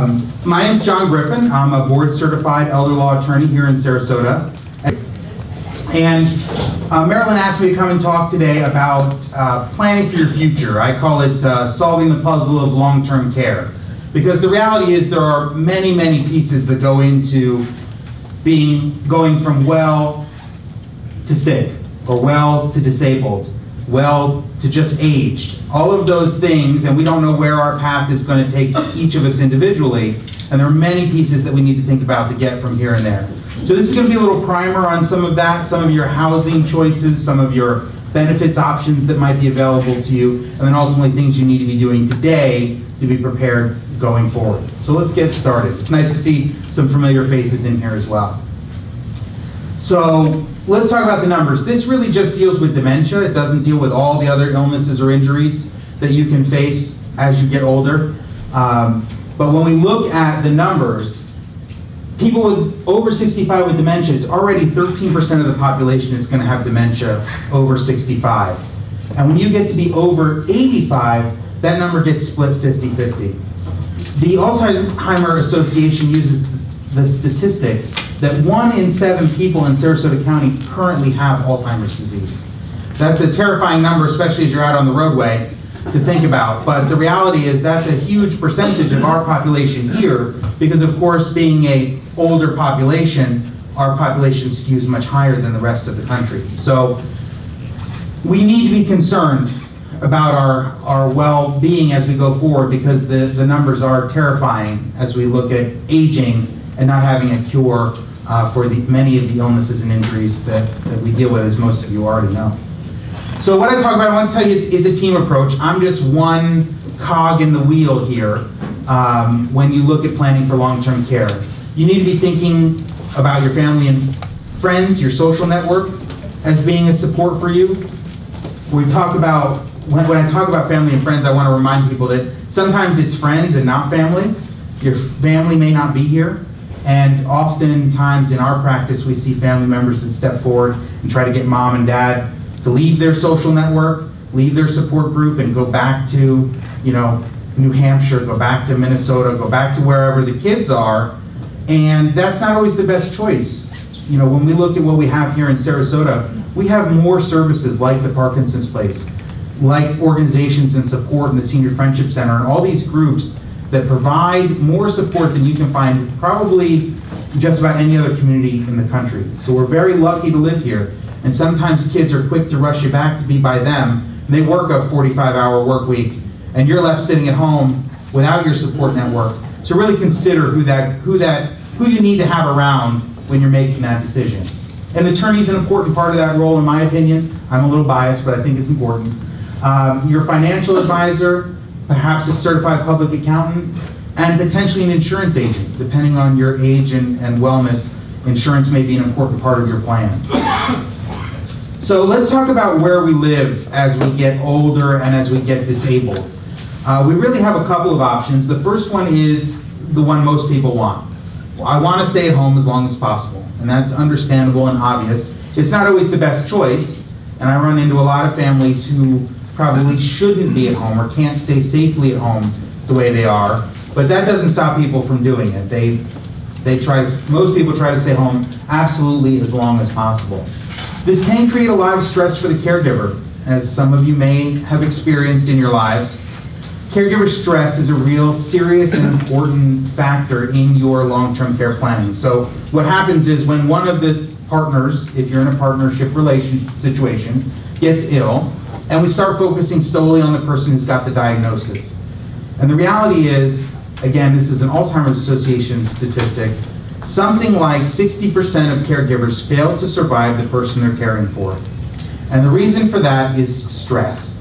My name's John Griffin. I'm a board-certified elder law attorney here in Sarasota. And Marilyn asked me to come and talk today about planning for your future. I call it solving the puzzle of long-term care. Because the reality is there are many, many pieces that go into going from well to sick, or well to disabled, well to just aged. All of those things, and we don't know where our path is going to take each of us individually, and there are many pieces that we need to think about to get from here and there. So this is going to be a little primer on some of that, some of your housing choices, some of your benefits options that might be available to you, and then ultimately things you need to be doing today to be prepared going forward. So let's get started. It's nice to see some familiar faces in here as well. So let's talk about the numbers. This really just deals with dementia. It doesn't deal with all the other illnesses or injuries that you can face as you get older. But when we look at the numbers, people with over 65 with dementia, it's already 13% of the population is going to have dementia over 65. And when you get to be over 85, that number gets split 50-50. The Alzheimer's Association uses the statistic that 1 in 7 people in Sarasota County currently have Alzheimer's disease. That's a terrifying number, especially as you're out on the roadway, to think about. But the reality is that's a huge percentage of our population here, because of course, being an older population, our population skews much higher than the rest of the country. So we need to be concerned about our well-being as we go forward, because the numbers are terrifying as we look at aging and not having a cure for many of the illnesses and injuries that we deal with, as most of you already know. So what I talk about, I want to tell you, it's a team approach. I'm just one cog in the wheel here when you look at planning for long-term care. You need to be thinking about your family and friends, your social network, as being a support for you. When I talk about family and friends, I want to remind people that sometimes it's friends and not family. Your family may not be here. And oftentimes in our practice, we see family members that step forward and try to get mom and dad to leave their social network, leave their support group, and go back to, New Hampshire, go back to Minnesota, go back to wherever the kids are. And that's not always the best choice. When we look at what we have here in Sarasota, we have more services like the Parkinson's Place, like organizations and support in the Senior Friendship Center, and all these groups that provide more support than you can find probably just about any other community in the country. So we're very lucky to live here. And sometimes kids are quick to rush you back to be by them. And they work a 45-hour work week, and you're left sitting at home without your support network. So really consider who you need to have around when you're making that decision. An attorney is an important part of that role, in my opinion. I'm a little biased, but I think it's important. Your financial advisor, perhaps a certified public accountant, and potentially an insurance agent. Depending on your age and wellness, insurance may be an important part of your plan. So let's talk about where we live as we get older and as we get disabled. We really have a couple of options. The first one is the one most people want. I want to stay at home as long as possible, and that's understandable and obvious. It's not always the best choice, and I run into a lot of families who probably shouldn't be at home or can't stay safely at home the way they are, but that doesn't stop people from doing it. Most people try to stay home absolutely as long as possible. This can create a lot of stress for the caregiver, as some of you may have experienced in your lives. Caregiver stress is a real serious and important factor in your long-term care planning. So what happens is when one of the partners, if you're in a partnership situation, gets ill, and we start focusing solely on the person who's got the diagnosis. And the reality is, again, this is an Alzheimer's Association statistic, something like 60% of caregivers fail to survive the person they're caring for. And the reason for that is stress.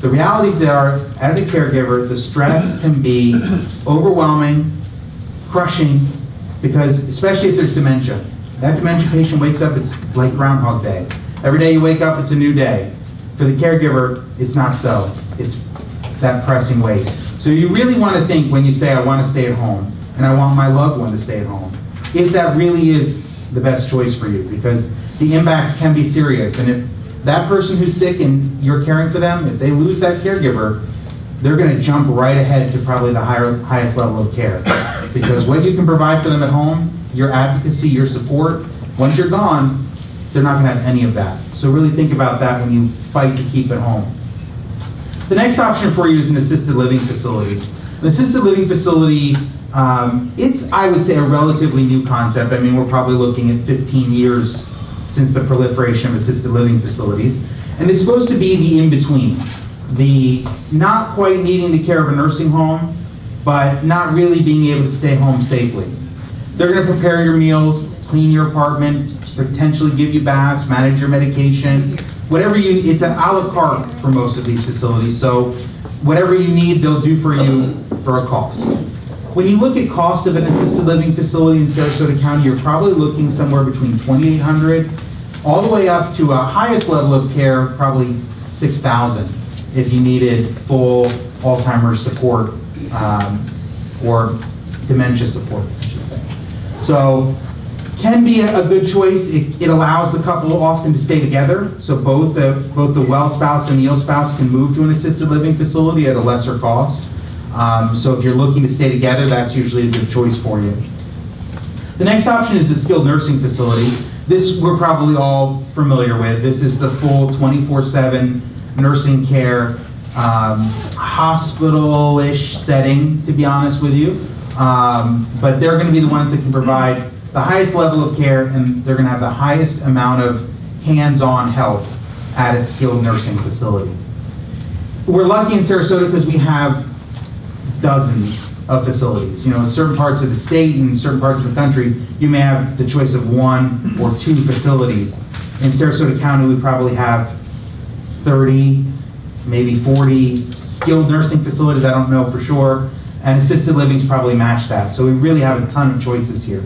The realities are, as a caregiver, the stress can be overwhelming, crushing, because especially if there's dementia. That dementia patient wakes up, it's like Groundhog Day. Every day you wake up, it's a new day. For the caregiver, it's not so. It's that pressing weight. So you really want to think when you say, I want to stay at home, and I want my loved one to stay at home, if that really is the best choice for you, because the impacts can be serious. And if that person who's sick and you're caring for them, if they lose that caregiver, they're going to jump right ahead to probably the highest level of care. Because what you can provide for them at home, your advocacy, your support, once you're gone, they're not going to have any of that. So really think about that when you fight to keep at home. The next option for you is an assisted living facility. An assisted living facility, it's, I would say, a relatively new concept. I mean, we're probably looking at 15 years since the proliferation of assisted living facilities. And it's supposed to be the in-between. The not quite needing the care of a nursing home, but not really being able to stay home safely. They're going to prepare your meals, clean your apartment, potentially give you baths, manage your medication, whatever you need. It's an a la carte for most of these facilities, so whatever you need, they'll do for you for a cost. When you look at cost of an assisted living facility in Sarasota County, you're probably looking somewhere between $2,800 all the way up to a highest level of care, probably $6,000 if you needed full Alzheimer's support or dementia support, I should say. So, can be a good choice. It allows the couple often to stay together, so both the well spouse and the ill spouse can move to an assisted living facility at a lesser cost. So if you're looking to stay together, that's usually a good choice for you. The next option is the skilled nursing facility. This we're probably all familiar with. This is the full 24/7 nursing care, hospital-ish setting, to be honest with you. But they're going to be the ones that can provide the highest level of care, and they're going to have the highest amount of hands-on help at a skilled nursing facility. We're lucky in Sarasota because we have dozens of facilities. You know, in certain parts of the state and certain parts of the country, you may have the choice of 1 or 2 facilities. In Sarasota County, we probably have 30, maybe 40 skilled nursing facilities, I don't know for sure, and assisted livings probably match that. So we really have a ton of choices here.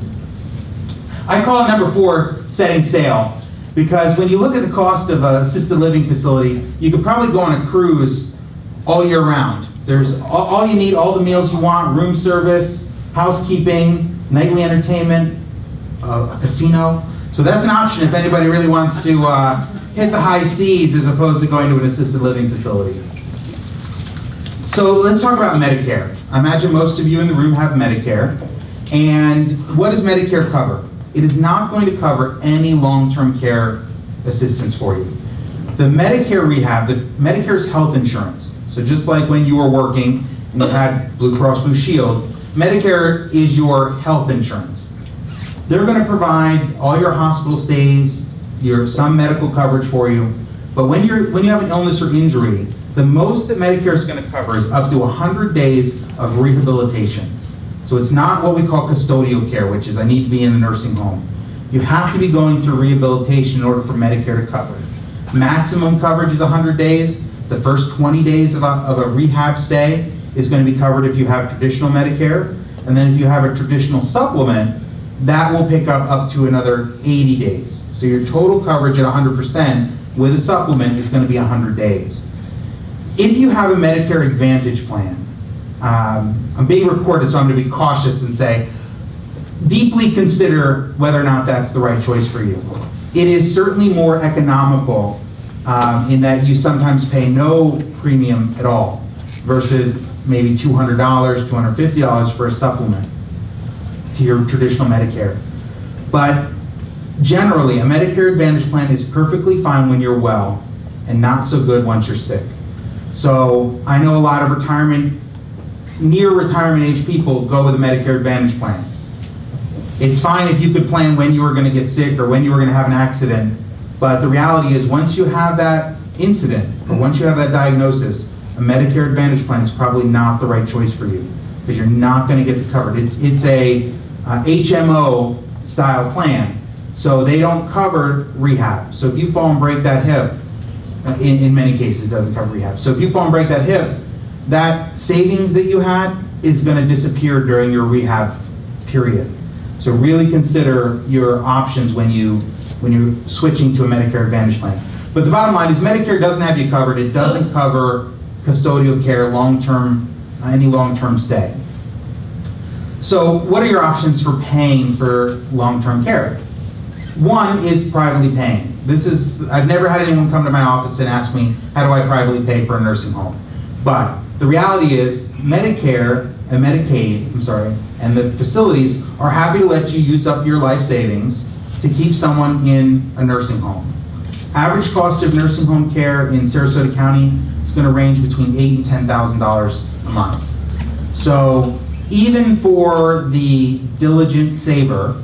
I call it number 4, setting sail, because when you look at the cost of an assisted living facility, you could probably go on a cruise all year round. There's all you need, all the meals you want, room service, housekeeping, nightly entertainment, a casino. So that's an option if anybody really wants to hit the high seas as opposed to going to an assisted living facility. So let's talk about Medicare. I imagine most of you in the room have Medicare. And what does Medicare cover? It is not going to cover any long-term care assistance for you. The Medicare rehab, Medicare is health insurance. So just like when you were working and you had Blue Cross Blue Shield, Medicare is your health insurance. They're going to provide all your hospital stays, some medical coverage for you. But when you have an illness or injury, the most that Medicare is going to cover is up to 100 days of rehabilitation. So it's not what we call custodial care, which is I need to be in the nursing home. You have to be going through rehabilitation in order for Medicare to cover. Maximum coverage is 100 days. The first 20 days of a rehab stay is going to be covered if you have traditional Medicare. And then if you have a traditional supplement, that will pick up to another 80 days. So your total coverage at 100% with a supplement is going to be 100 days. If you have a Medicare Advantage plan, I'm being recorded, so I'm going to be cautious and say, deeply consider whether or not that's the right choice for you. It is certainly more economical in that you sometimes pay no premium at all versus maybe $200, $250 for a supplement to your traditional Medicare. But generally, a Medicare Advantage plan is perfectly fine when you're well and not so good once you're sick. So I know a lot of near retirement age people go with a Medicare Advantage plan. It's fine if you could plan when you were going to get sick or when you were going to have an accident, but the reality is once you have that incident or once you have that diagnosis, a Medicare Advantage plan is probably not the right choice for you because you're not going to get it covered. It's a HMO style plan, so they don't cover rehab. So if you fall and break that hip, in many cases it doesn't cover rehab. So if you fall and break that hip, that savings that you had is going to disappear during your rehab period. So really consider your options when you're switching to a Medicare Advantage plan. But the bottom line is Medicare doesn't have you covered. It doesn't cover custodial care, any long-term stay. So what are your options for paying for long-term care? One is privately paying. I've never had anyone come to my office and ask me, how do I privately pay for a nursing home? But the reality is Medicare and and the facilities are happy to let you use up your life savings to keep someone in a nursing home. Average cost of nursing home care in Sarasota County is going to range between $8,000 and $10,000 a month. So even for the diligent saver,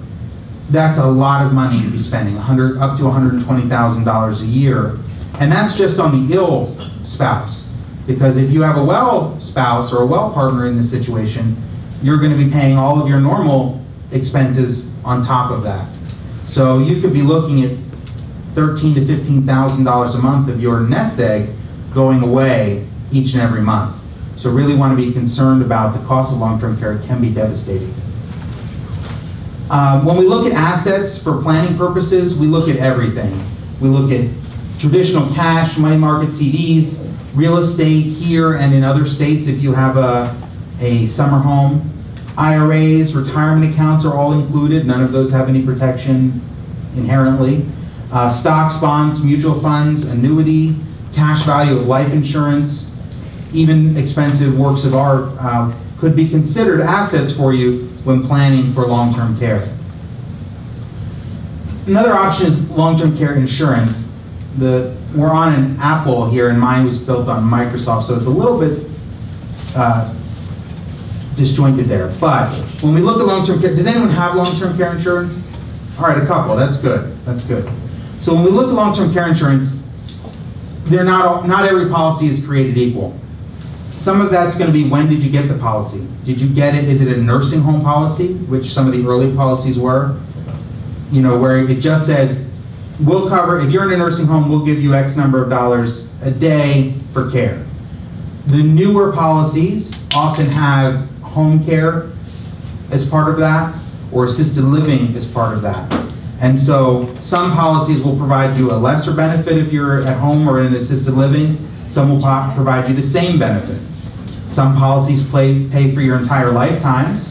that's a lot of money to be spending, up to $120,000 a year. And that's just on the ill spouse. Because if you have a well spouse or a well partner in this situation, you're going to be paying all of your normal expenses on top of that. So you could be looking at $13,000 to $15,000 a month of your nest egg going away each and every month. So really want to be concerned about the cost of long-term care. It can be devastating. When we look at assets for planning purposes, we look at everything. We look at traditional cash, money market CDs, real estate here and in other states if you have a summer home. IRAs, retirement accounts are all included. None of those have any protection inherently. Stocks, bonds, mutual funds, annuity, cash value of life insurance, even expensive works of art could be considered assets for you when planning for long-term care. Another option is long-term care insurance. We're on an Apple here, and mine was built on Microsoft, so it's a little bit disjointed there. But when we look at long-term care, does anyone have long-term care insurance? All right, a couple. That's good. That's good. So when we look at long-term care insurance, not every policy is created equal. Some of that's going to be, when did you get the policy? Did you get it? Is it a nursing home policy, which some of the early policies were? You know, where it just says, we'll cover, if you're in a nursing home, we'll give you X number of dollars a day for care. The newer policies often have home care as part of that, or assisted living as part of that. And so some policies will provide you a lesser benefit if you're at home or in assisted living. Some will provide you the same benefit. Some policies pay for your entire lifetime.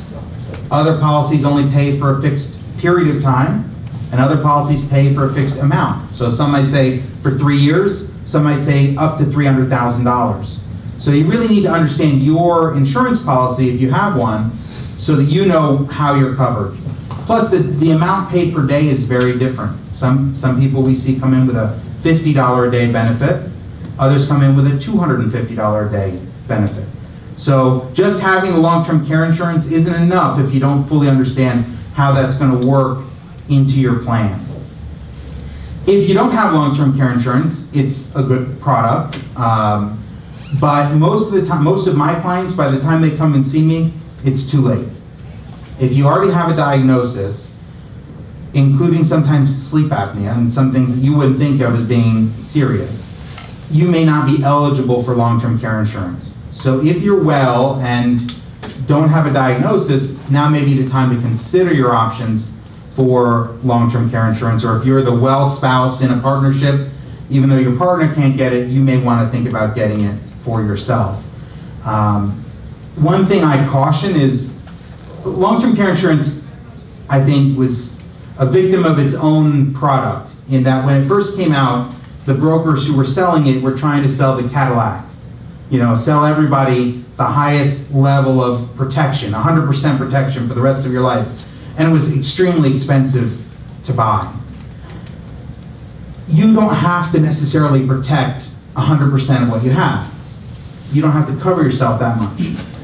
Other policies only pay for a fixed period of time, and other policies pay for a fixed amount. So some might say for 3 years, some might say up to $300,000. So you really need to understand your insurance policy, if you have one, so that you know how you're covered. Plus the amount paid per day is very different. Some people we see come in with a $50 a day benefit. Others come in with a $250 a day benefit. So just having the long-term care insurance isn't enough if you don't fully understand how that's going to work into your plan. If you don't have long-term care insurance, it's a good product. But most of the time, most of my clients, by the time they come and see me, it's too late. If you already have a diagnosis, including sometimes sleep apnea and some things that you wouldn't think of as being serious, you may not be eligible for long-term care insurance. So if you're well and don't have a diagnosis, now may be the time to consider your options for long-term care insurance. Or if you're the well spouse in a partnership, even though your partner can't get it, you may want to think about getting it for yourself. One thing I caution is long-term care insurance, I think, was a victim of its own product, in that when it first came out, the brokers who were selling it were trying to sell the Cadillac. You know, sell everybody the highest level of protection, 100% protection for the rest of your life. And it was extremely expensive to buy. You don't have to necessarily protect 100% of what you have. You don't have to cover yourself that much.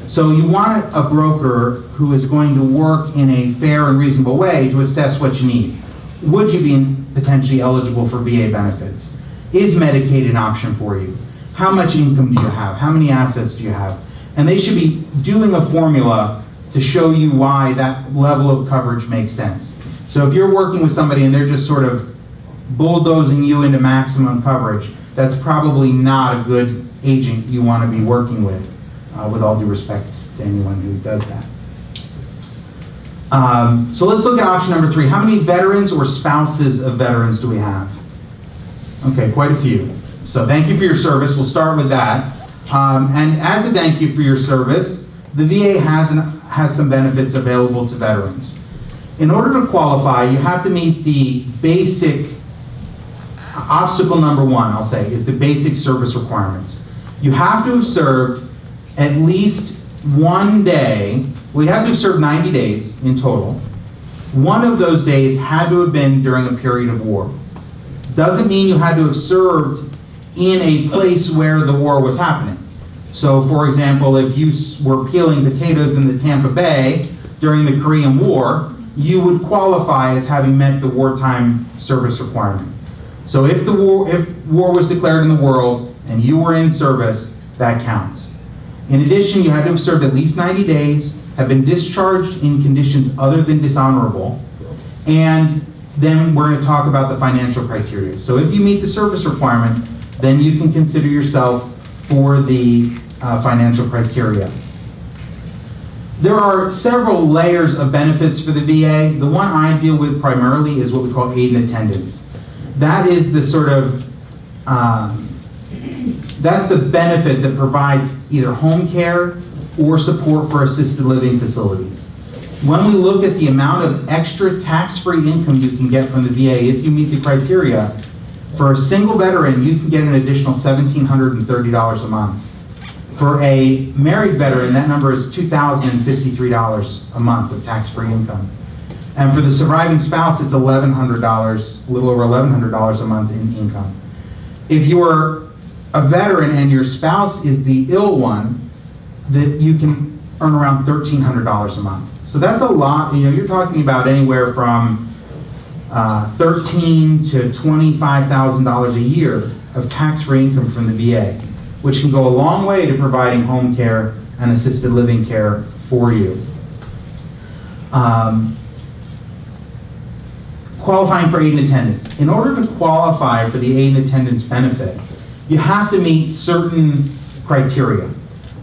So you want a broker who is going to work in a fair and reasonable way to assess what you need. Would you be potentially eligible for VA benefits? Is Medicaid an option for you? How much income do you have? How many assets do you have? And they should be doing a formula to show you why that level of coverage makes sense. So if you're working with somebody and they're just sort of bulldozing you into maximum coverage, that's probably not a good agent you want to be working with all due respect to anyone who does that. So let's look at option number 3. How many veterans or spouses of veterans do we have? Okay, quite a few. So thank you for your service. We'll start with that. And as a thank you for your service, the VA has some benefits available to veterans. In order to qualify, you have to meet the basic, obstacle number 1, I'll say, is the basic service requirements. You have to have served at least one day, well, you have to have served 90 days in total. One of those days had to have been during a period of war. Doesn't mean you had to have served in a place where the war was happening. So, for example, if you were peeling potatoes in the Tampa Bay during the Korean War, you would qualify as having met the wartime service requirement. So if war was declared in the world and you were in service, that counts. In addition, you had to have served at least 90 days, have been discharged in conditions other than dishonorable, and then we're going to talk about the financial criteria. So if you meet the service requirement, then you can consider yourself for the financial criteria. There are several layers of benefits for the VA. The one I deal with primarily is what we call aid and attendance. That is the sort of, that's the benefit that provides either home care or support for assisted living facilities. When we look at the amount of extra tax-free income you can get from the VA if you meet the criteria, for a single veteran, you can get an additional $1,730 a month. For a married veteran, that number is $2,053 a month of tax-free income. And for the surviving spouse, it's $1,100, a little over $1,100 a month in income. If you're a veteran and your spouse is the ill one, that you can earn around $1,300 a month. So that's a lot. You know, you're talking about anywhere from $13,000 to $25,000 a year of tax-free income from the VA, which can go a long way to providing home care and assisted living care for you. Qualifying for aid and attendance. In order to qualify for the aid and attendance benefit, you have to meet certain criteria.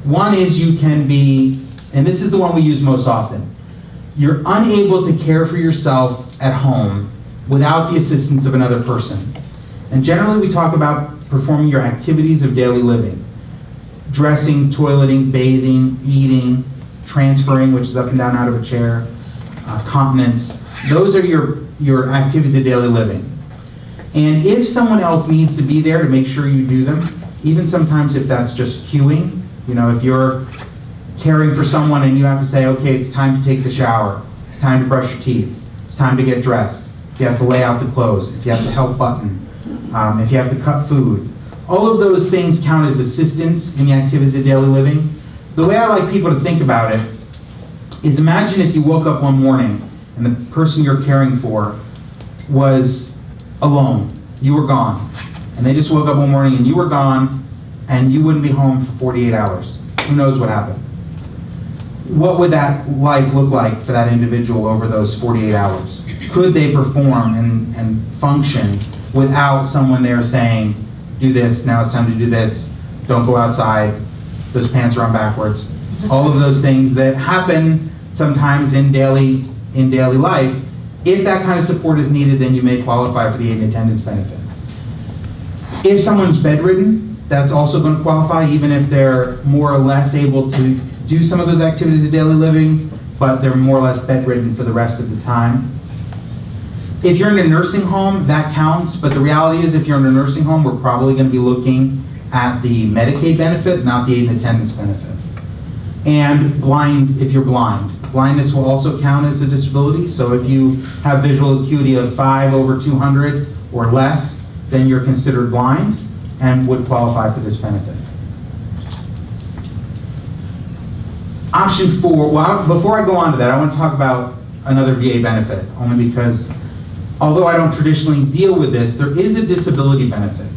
One is you can be, and this is the one we use most often, you're unable to care for yourself at home without the assistance of another person. And generally we talk about performing your activities of daily living. Dressing, toileting, bathing, eating, transferring, which is up and down out of a chair, continence. Those are your activities of daily living. And if someone else needs to be there to make sure you do them, even sometimes if that's just queuing, you know, if you're caring for someone and you have to say, okay, it's time to take the shower, it's time to brush your teeth, it's time to get dressed, if you have to lay out the clothes, if you have to help button, if you have to cut food, all of those things count as assistance in the activities of daily living. The way I like people to think about it is, imagine if you woke up one morning and the person you're caring for was alone. You were gone. And they just woke up one morning and you were gone and you wouldn't be home for 48 hours. Who knows what happened? What would that life look like for that individual over those 48 hours? Could they perform and function without someone there saying, do this, now it's time to do this, don't go outside, those pants are on backwards. All of those things that happen sometimes in daily life. If that kind of support is needed, then you may qualify for the aid and attendance benefit. If someone's bedridden, that's also going to qualify, even if they're more or less able to do some of those activities of daily living, but they're more or less bedridden for the rest of the time. If you're in a nursing home, that counts, but the reality is if you're in a nursing home, we're probably going to be looking at the Medicaid benefit, not the aid and attendance benefit. And blind, if you're blind. Blindness will also count as a disability, so if you have visual acuity of 5/200 or less, then you're considered blind and would qualify for this benefit. Option 4, well, before I go on to that, I want to talk about another VA benefit, only because although I don't traditionally deal with this, there is a disability benefit.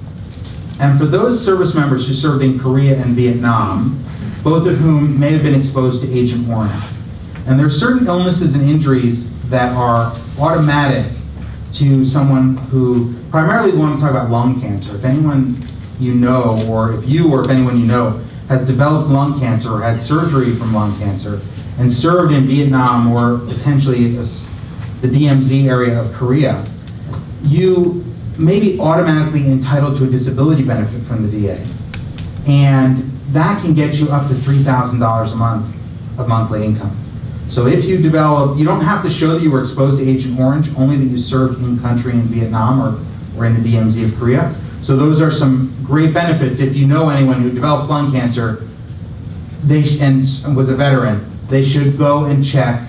And for those service members who served in Korea and Vietnam, both of whom may have been exposed to Agent Orange, and there are certain illnesses and injuries that are automatic to someone who, primarily we want to talk about lung cancer. If anyone you know, or if anyone you know has developed lung cancer or had surgery from lung cancer and served in Vietnam or potentially the DMZ area of Korea, you may be automatically entitled to a disability benefit from the VA. And that can get you up to $3,000 a month of monthly income. So if you develop, you don't have to show that you were exposed to Agent Orange, only that you served in country in Vietnam or in the DMZ of Korea. So those are some great benefits. If you know anyone who develops lung cancer, and was a veteran, they should go and check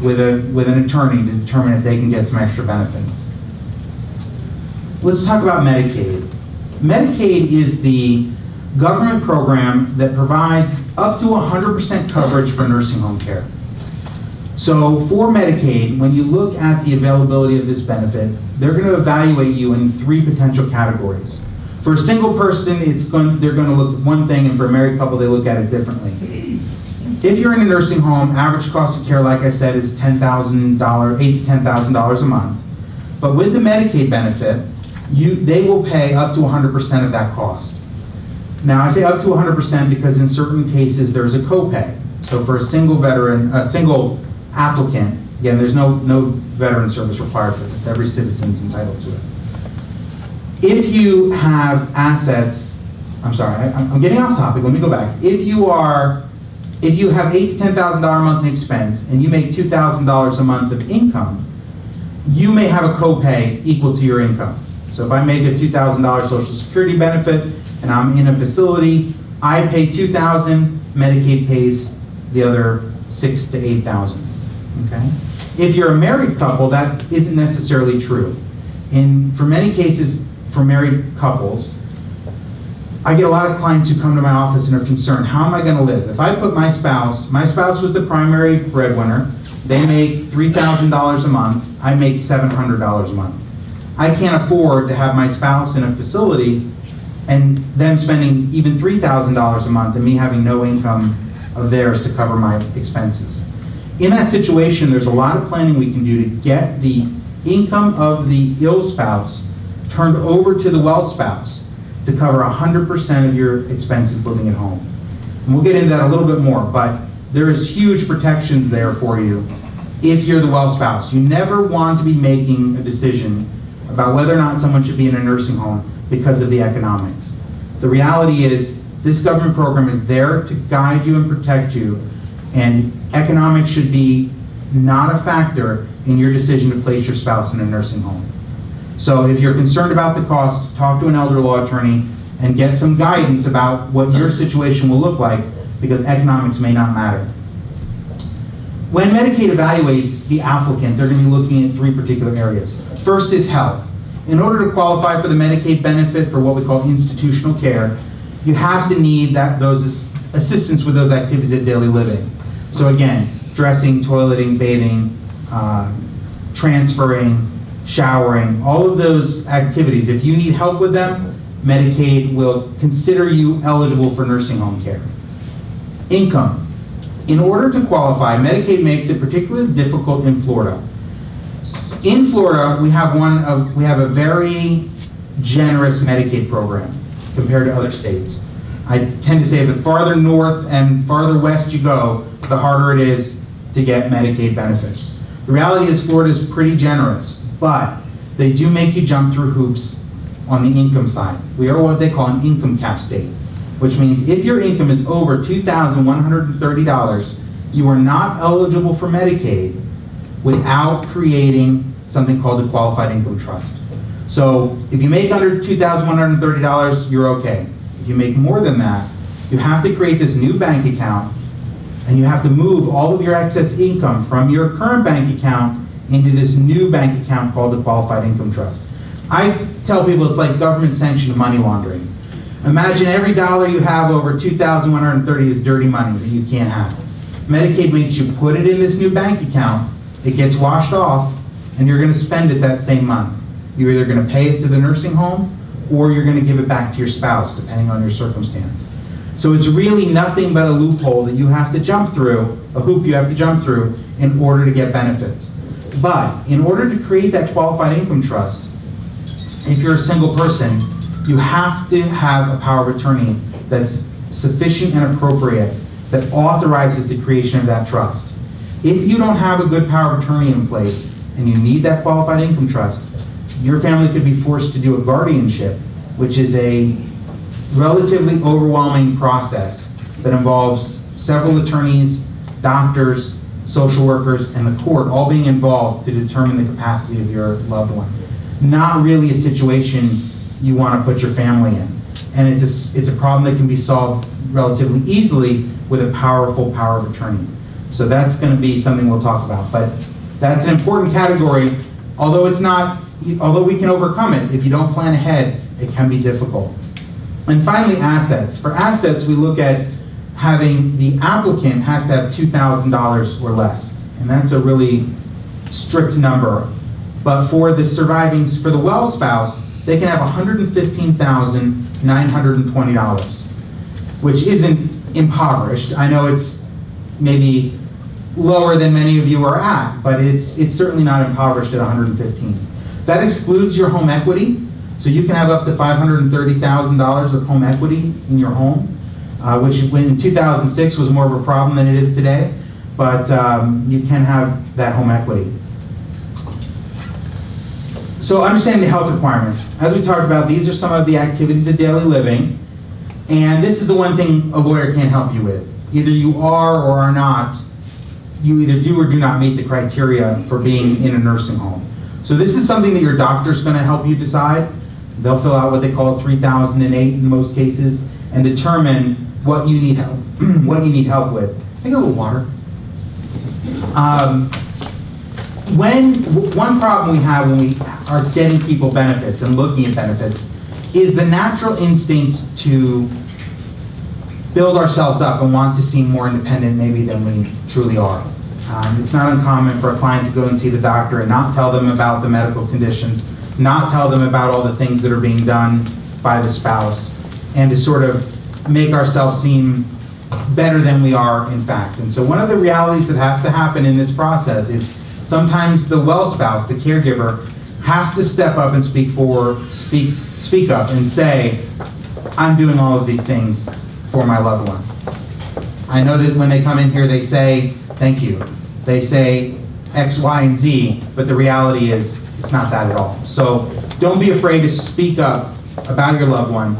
with an attorney to determine if they can get some extra benefits. Let's talk about Medicaid. Medicaid is the government program that provides up to 100% coverage for nursing home care. So for Medicaid, when you look at the availability of this benefit, they're going to evaluate you in 3 potential categories. For a single person, they're going to look at one thing, and for a married couple, they look at it differently. If you're in a nursing home, average cost of care, like I said, is $8,000 to $10,000 a month. But with the Medicaid benefit, they will pay up to 100% of that cost. Now, I say up to 100% because in certain cases there's a copay. So for a single veteran, a single applicant, again, there's no veteran service required for this. Every citizen's entitled to it. If you have assets, I'm sorry, I'm getting off topic. Let me go back. If you have $8,000 to $10,000 a month in expense and you make $2,000 a month of income, you may have a copay equal to your income. So if I make a $2,000 Social Security benefit and I'm in a facility, I pay $2,000, Medicaid pays the other $6,000 to $8,000. Okay? If you're a married couple, that isn't necessarily true. For many cases, for married couples, I get a lot of clients who come to my office and are concerned, how am I going to live? If I put my spouse was the primary breadwinner, they make $3,000 a month, I make $700 a month. I can't afford to have my spouse in a facility and them spending even $3,000 a month and me having no income of theirs to cover my expenses. In that situation, there's a lot of planning we can do to get the income of the ill spouse turned over to the well spouse to cover 100% of your expenses living at home. And we'll get into that a little bit more, but there is huge protections there for you if you're the well spouse. You never want to be making a decision about whether or not someone should be in a nursing home because of the economics. The reality is this government program is there to guide you and protect you, and economics should be not a factor in your decision to place your spouse in a nursing home. So if you're concerned about the cost, talk to an elder law attorney and get some guidance about what your situation will look like, because economics may not matter. When Medicaid evaluates the applicant, they're going to be looking at 3 particular areas. First is health. In order to qualify for the Medicaid benefit for what we call institutional care, you have to need those assistance with those activities of daily living. So again, dressing, toileting, bathing, transferring, showering, all of those activities. If you need help with them, Medicaid will consider you eligible for nursing home care. Income. In order to qualify, Medicaid makes it particularly difficult in Florida. In Florida, we have a very generous Medicaid program compared to other states. I tend to say the farther north and farther west you go, the harder it is to get Medicaid benefits. The reality is Florida is pretty generous, but they do make you jump through hoops on the income side. We are what they call an income cap state, which means if your income is over $2,130, you are not eligible for Medicaid without creating something called a qualified income trust. So if you make under $2,130, you're okay. If you make more than that, you have to create this new bank account, and you have to move all of your excess income from your current bank account into this new bank account called the qualified income trust. I tell people it's like government sanctioned money laundering. Imagine every dollar you have over $2,130 is dirty money that you can't have. Medicaid makes you put it in this new bank account, it gets washed off, and you're going to spend it that same month. You're either going to pay it to the nursing home, or you're going to give it back to your spouse, depending on your circumstance. So it's really nothing but a loophole that you have to jump through, a hoop you have to jump through in order to get benefits. But in order to create that qualified income trust, if you're a single person, you have to have a power of attorney that's sufficient and appropriate that authorizes the creation of that trust. If you don't have a good power of attorney in place and you need that qualified income trust, your family could be forced to do a guardianship, which is a relatively overwhelming process that involves several attorneys, doctors, social workers, and the court all being involved to determine the capacity of your loved one. Not really a situation you want to put your family in. And it's a problem that can be solved relatively easily with a powerful power of attorney. So that's going to be something we'll talk about. But that's an important category. Although we can overcome it, if you don't plan ahead, it can be difficult. And finally, assets. For assets, we look at having the applicant has to have $2,000 or less. And that's a really strict number. But for the well spouse, they can have $115,920, which isn't impoverished. I know it's maybe lower than many of you are at, but it's certainly not impoverished at $115,000. That excludes your home equity, so you can have up to $530,000 of home equity in your home, which in 2006 was more of a problem than it is today, but you can have that home equity. So understand the health requirements. As we talked about, these are some of the activities of daily living, and this is the one thing a lawyer can't help you with. Either you are or are not, you either do or do not meet the criteria for being in a nursing home. So this is something that your doctor's going to help you decide. They'll fill out what they call 3008 in most cases and determine what you need help with. Take a little water. One problem we have when we are getting people benefits and looking at benefits is the natural instinct to build ourselves up and want to seem more independent maybe than we truly are. It's not uncommon for a client to go and see the doctor and not tell them about the medical conditions, not tell them about all the things that are being done by the spouse, and to sort of make ourselves seem better than we are in fact. And so one of the realities that has to happen in this process is sometimes the well spouse, the caregiver, has to step up and speak up and say, I'm doing all of these things for my loved one. I know that when they come in here, they say, thank you. They say X, Y, and Z, but the reality is it's not that at all. So don't be afraid to speak up about your loved one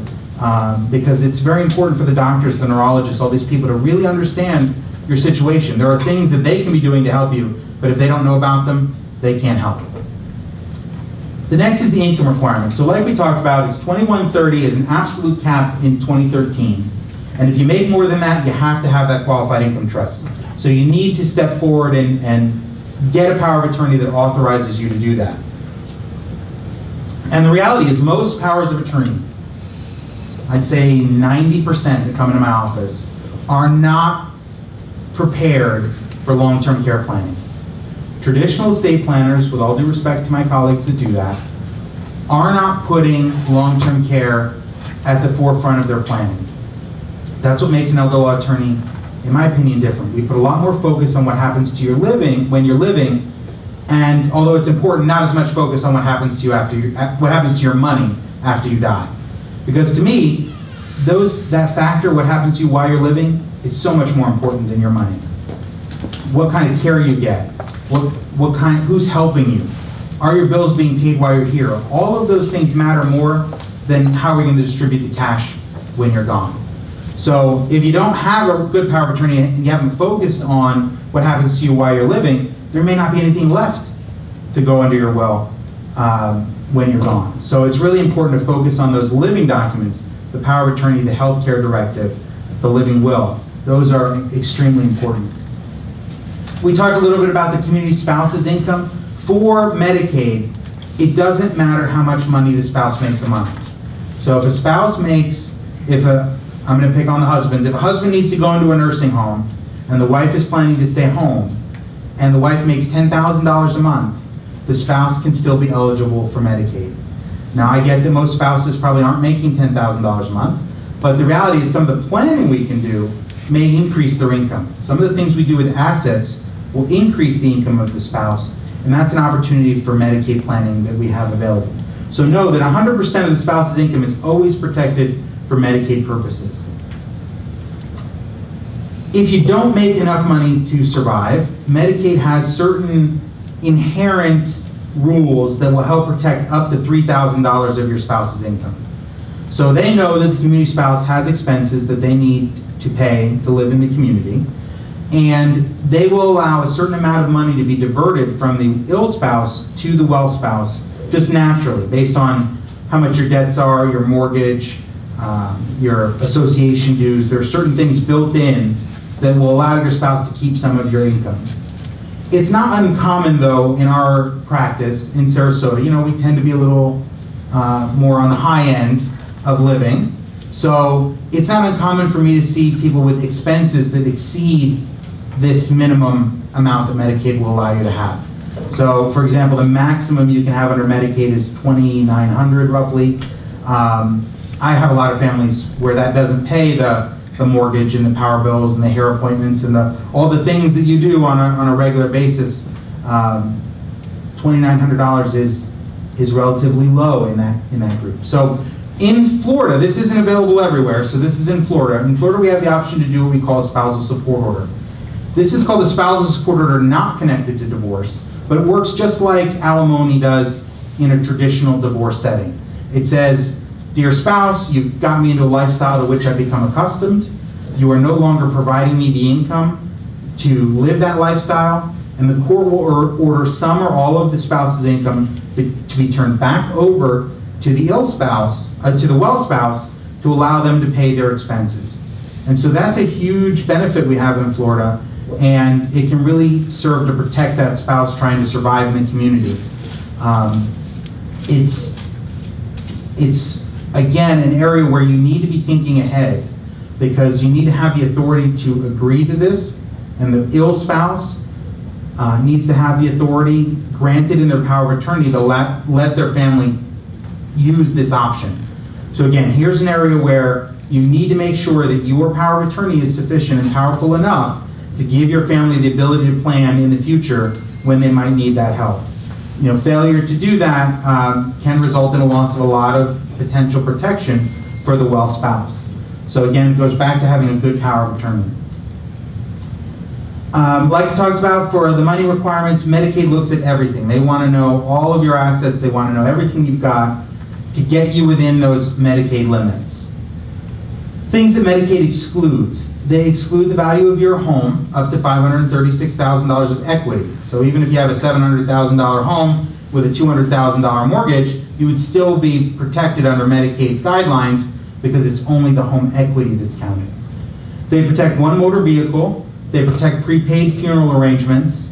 because it's very important for the doctors, the neurologists, all these people to really understand your situation. There are things that they can be doing to help you, but if they don't know about them, they can't help. The next is the income requirement. So like we talked about, it's 2130 as an absolute cap in 2013. And if you make more than that, you have to have that qualified income trust. So you need to step forward and get a power of attorney that authorizes you to do that. And the reality is most powers of attorney, I'd say 90% that come into my office, are not prepared for long-term care planning. Traditional estate planners, with all due respect to my colleagues that do that, are not putting long-term care at the forefront of their planning. That's what makes an elder law attorney, in my opinion, different. We put a lot more focus on what happens to your living when you're living, and although it's important, not as much focus on what happens to you what happens to your money after you die. Because to me, that factor, what happens to you while you're living, is so much more important than your money. What kind of care you get, who's helping you, are your bills being paid while you're here? All of those things matter more than how we're going to distribute the cash when you're gone. So if you don't have a good power of attorney and you haven't focused on what happens to you while you're living, there may not be anything left to go under your will when you're gone. So it's really important to focus on those living documents, the power of attorney, the healthcare directive, the living will. Those are extremely important. We talked a little bit about the community spouse's income. For Medicaid, it doesn't matter how much money the spouse makes a month. So if a spouse makes, I'm going to pick on the husbands, if a husband needs to go into a nursing home and the wife is planning to stay home and the wife makes $10,000 a month, the spouse can still be eligible for Medicaid. Now I get that most spouses probably aren't making $10,000 a month, but the reality is some of the planning we can do may increase their income. Some of the things we do with assets will increase the income of the spouse, and that's an opportunity for Medicaid planning that we have available. So know that 100% of the spouse's income is always protected for Medicaid purposes. If you don't make enough money to survive, Medicaid has certain inherent rules that will help protect up to $3,000 of your spouse's income. So they know that the community spouse has expenses that they need to pay to live in the community, and they will allow a certain amount of money to be diverted from the ill spouse to the well spouse just naturally, based on how much your debts are, your mortgage, your association dues. There are certain things built in that will allow your spouse to keep some of your income. It's not uncommon, though, in our practice in Sarasota. You know, we tend to be a little more on the high end of living. So it's not uncommon for me to see people with expenses that exceed this minimum amount that Medicaid will allow you to have. So, for example, the maximum you can have under Medicaid is $2,900 roughly. I have a lot of families where that doesn't pay the mortgage and the power bills and the hair appointments and all the things that you do on a regular basis. $2,900 is relatively low in that group. So in Florida, this isn't available everywhere, so this is in Florida. In Florida, we have the option to do what we call a spousal support order. This is called a spousal support order not connected to divorce, but it works just like alimony does in a traditional divorce setting. It says, dear spouse, you've got me into a lifestyle to which I've become accustomed. You are no longer providing me the income to live that lifestyle, and the court will order some or all of the spouse's income to be turned back over to the ill spouse, to the well spouse, to allow them to pay their expenses. And so that's a huge benefit we have in Florida, and it can really serve to protect that spouse trying to survive in the community. It's again an area where you need to be thinking ahead, because you need to have the authority to agree to this, and the ill spouse needs to have the authority granted in their power of attorney to let their family use this option. So again, here's an area where you need to make sure that your power of attorney is sufficient and powerful enough to give your family the ability to plan in the future when they might need that help. You know, failure to do that can result in a loss of a lot of potential protection for the well spouse. So again, it goes back to having a good power of attorney. Like I talked about, for the money requirements, Medicaid looks at everything. They want to know all of your assets. They want to know everything you've got to get you within those Medicaid limits. Things that Medicaid excludes. They exclude the value of your home up to $536,000 of equity. So even if you have a $700,000 home with a $200,000 mortgage, you would still be protected under Medicaid's guidelines because it's only the home equity that's counted. They protect one motor vehicle. They protect prepaid funeral arrangements.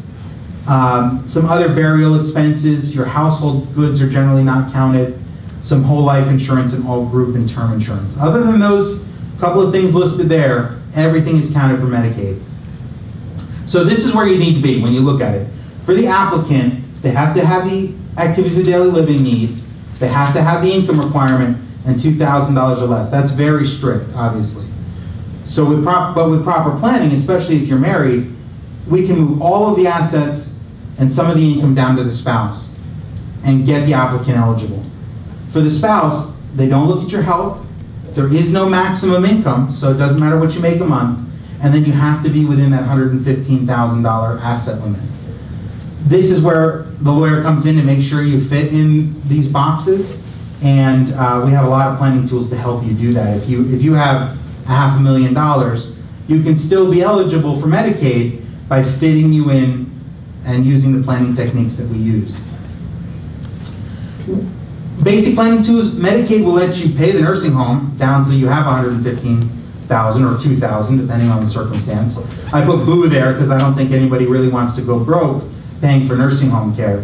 Some other burial expenses. Your household goods are generally not counted. Some whole life insurance and all group and term insurance. Other than those couple of things listed there, everything is counted for Medicaid. So this is where you need to be when you look at it. For the applicant, they have to have the activities of daily living need, they have to have the income requirement, and $2,000 or less. That's very strict, obviously. So with proper planning, especially if you're married, we can move all of the assets and some of the income down to the spouse and get the applicant eligible. For the spouse, they don't look at your health. There is no maximum income, so it doesn't matter what you make a month. And then you have to be within that $115,000 asset limit. This is where the lawyer comes in to make sure you fit in these boxes. And we have a lot of planning tools to help you do that. If you have $500,000, you can still be eligible for Medicaid by fitting you in and using the planning techniques that we use. Basic planning tools, Medicaid will let you pay the nursing home down till you have $115,000 or $2,000, depending on the circumstance. I put boo there because I don't think anybody really wants to go broke paying for nursing home care.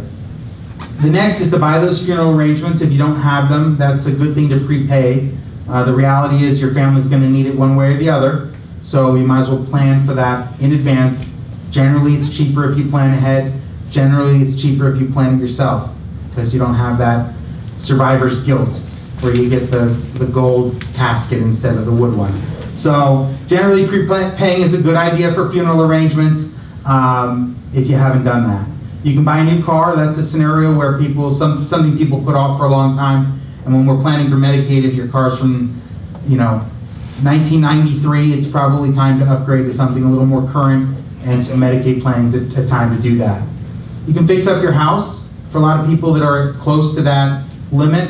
The next is to buy those funeral arrangements. If you don't have them, that's a good thing to prepay. The reality is your family's going to need it one way or the other, so you might as well plan for that in advance. Generally, it's cheaper if you plan ahead. Generally, it's cheaper if you plan it yourself because you don't have that survivor's guilt where you get the gold casket instead of the wood one. So generally, prepaying is a good idea for funeral arrangements if you haven't done that. You can buy a new car. That's a scenario where something people put off for a long time. And when we're planning for Medicaid, if your car's from 1993, it's probably time to upgrade to something a little more current, and so Medicaid planning is a time to do that. You can fix up your house. For a lot of people that are close to that limit,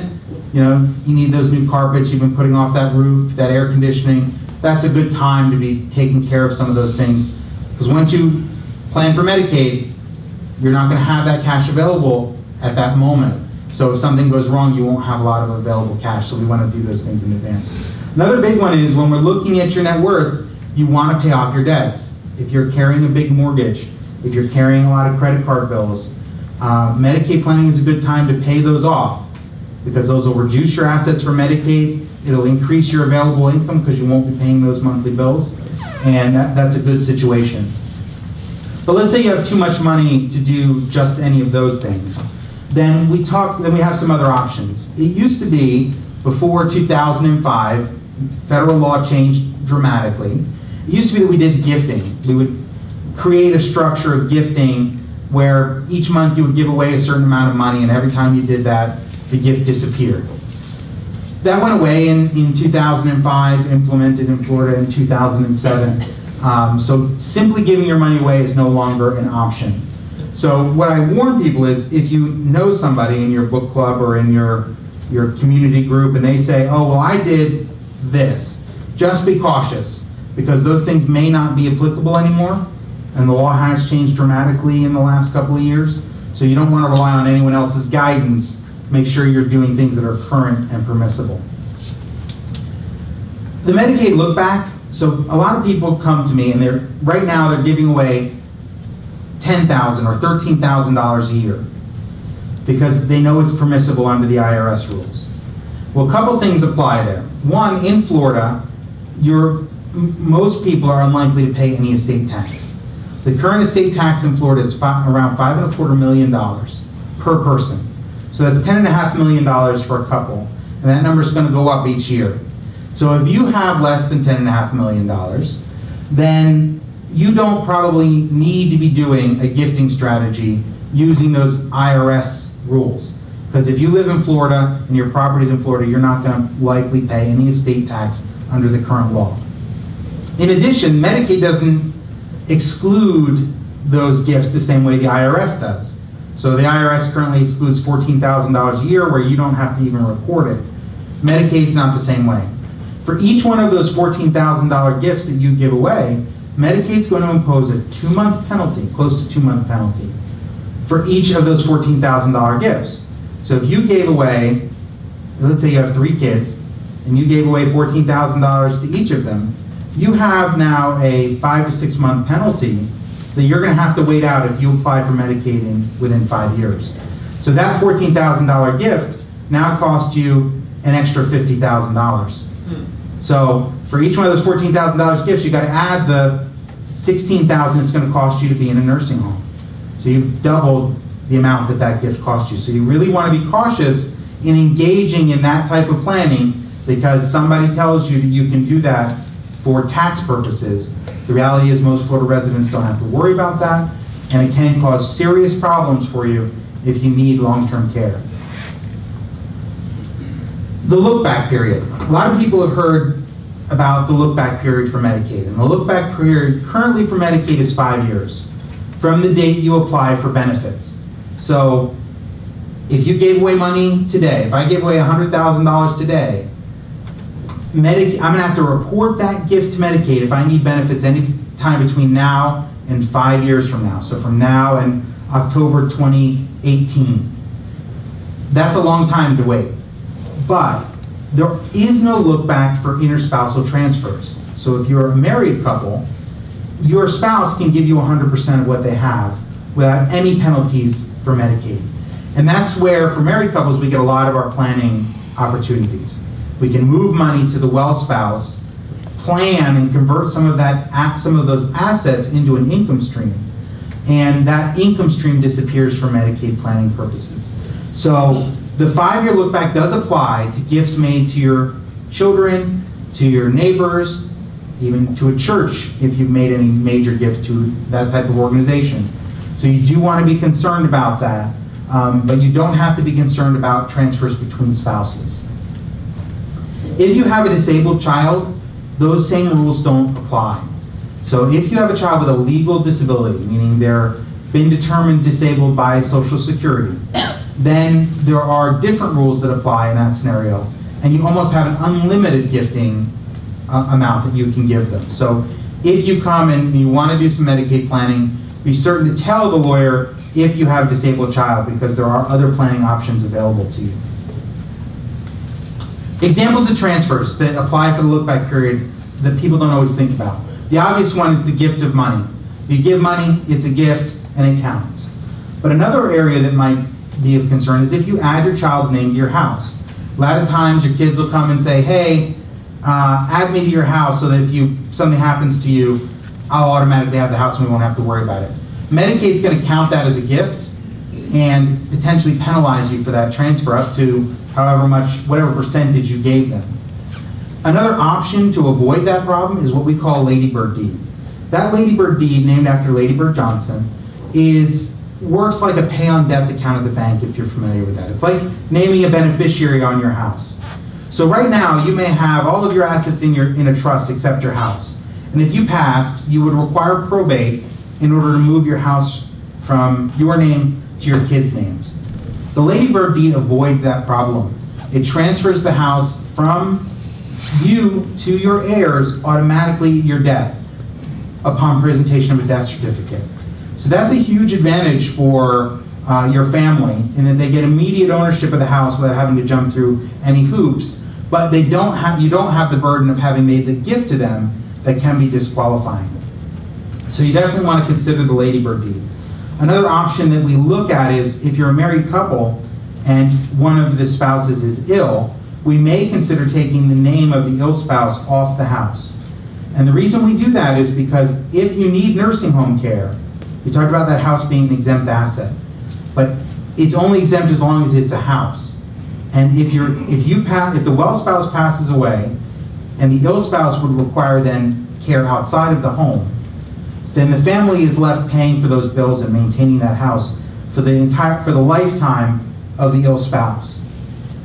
you need those new carpets, you've been putting off that roof, that air conditioning. That's a good time to be taking care of some of those things. Because once you plan for Medicaid, you're not going to have that cash available at that moment. So if something goes wrong, you won't have a lot of available cash, so we want to do those things in advance. Another big one is when we're looking at your net worth, you want to pay off your debts. If you're carrying a big mortgage, if you're carrying a lot of credit card bills, Medicaid planning is a good time to pay those off, because those will reduce your assets for Medicaid. It'll increase your available income because you won't be paying those monthly bills, and that's a good situation. But let's say you have too much money to do just any of those things. Then we have some other options. It used to be, before 2005, federal law changed dramatically. It used to be that we did gifting. We would create a structure of gifting where each month you would give away a certain amount of money, and every time you did that, the gift disappeared. That went away in 2005, implemented in Florida in 2007. So simply giving your money away is no longer an option. So what I warn people is, if you know somebody in your book club or in your community group and they say, oh, well, I did this, just be cautious, because those things may not be applicable anymore, and the law has changed dramatically in the last couple of years. So you don't want to rely on anyone else's guidance. Make sure you're doing things that are current and permissible. The Medicaid look back, so a lot of people come to me and right now they're giving away $10,000 or $13,000 a year because they know it's permissible under the IRS rules. Well, a couple things apply there. One, in Florida, most people are unlikely to pay any estate tax. The current estate tax in Florida is around $5.25 million per person. So that's $10.5 million for a couple, and that number is going to go up each year. So if you have less than $10.5 million, then you don't probably need to be doing a gifting strategy using those IRS rules. Because if you live in Florida and your property is in Florida, you're not going to likely pay any estate tax under the current law. In addition, Medicaid doesn't exclude those gifts the same way the IRS does. So the IRS currently excludes $14,000 a year where you don't have to even report it. Medicaid's not the same way. For each one of those $14,000 gifts that you give away, Medicaid's going to impose a 2-month penalty, close to 2-month penalty, for each of those $14,000 gifts. So if you gave away, let's say you have 3 kids, and you gave away $14,000 to each of them, you have now a 5 to 6 month penalty that you're going to have to wait out if you apply for Medicaid within 5 years. So that $14,000 gift now costs you an extra $50,000. So for each one of those $14,000 gifts, you got to add the $16,000 it's going to cost you to be in a nursing home. So you've doubled the amount that gift costs you. So you really want to be cautious in engaging in that type of planning, because somebody tells you that you can do that for tax purposes. The reality is most Florida residents don't have to worry about that, and it can cause serious problems for you if you need long-term care. The look-back period. A lot of people have heard about the look-back period for Medicaid, and the look-back period currently for Medicaid is 5 years from the date you apply for benefits. So if you gave away money today, if I gave away $100,000 today, I'm going to have to report that gift to Medicaid if I need benefits any time between now and 5 years from now. So from now and October 2018. That's a long time to wait. But there is no look back for interspousal transfers. So if you're a married couple, your spouse can give you 100% of what they have without any penalties for Medicaid. And that's where, for married couples, we get a lot of our planning opportunities. We can move money to the well spouse, plan and convert some of those assets into an income stream, and that income stream disappears for Medicaid planning purposes. So the 5-year look back does apply to gifts made to your children, to your neighbors, even to a church if you've made any major gift to that type of organization. So you do want to be concerned about that, but you don't have to be concerned about transfers between spouses. If you have a disabled child, those same rules don't apply. So if you have a child with a legal disability, meaning they're been determined disabled by Social Security, then there are different rules that apply in that scenario, and you almost have an unlimited gifting amount that you can give them. So if you come and you want to do some Medicaid planning, be certain to tell the lawyer if you have a disabled child, because there are other planning options available to you. Examples of transfers that apply for the look-back period that people don't always think about. The obvious one is the gift of money. If you give money, it's a gift and it counts. But another area that might be of concern is if you add your child's name to your house. A lot of times your kids will come and say, hey, add me to your house so that if something happens to you, I'll automatically have the house and we won't have to worry about it. Medicaid's going to count that as a gift and potentially penalize you for that transfer up to however much, whatever percentage you gave them. Another option to avoid that problem is what we call Ladybird deed. That Ladybird deed, named after Lady Bird Johnson, works like a pay-on-death account at the bank, if you're familiar with that. It's like naming a beneficiary on your house. So right now, you may have all of your assets in a trust except your house. And if you passed, you would require probate in order to move your house from your name to your kids' names. The Ladybird deed avoids that problem. It transfers the house from you to your heirs automatically at your death upon presentation of a death certificate. So that's a huge advantage for your family in that they get immediate ownership of the house without having to jump through any hoops, but you don't have the burden of having made the gift to them that can be disqualifying. So you definitely want to consider the Ladybird deed. Another option that we look at is if you're a married couple and one of the spouses is ill, we may consider taking the name of the ill spouse off the house. And the reason we do that is because if you need nursing home care, we talked about that house being an exempt asset, but it's only exempt as long as it's a house. And if the well spouse passes away, and the ill spouse would require then care outside of the home, then the family is left paying for those bills and maintaining that house for the lifetime of the ill spouse.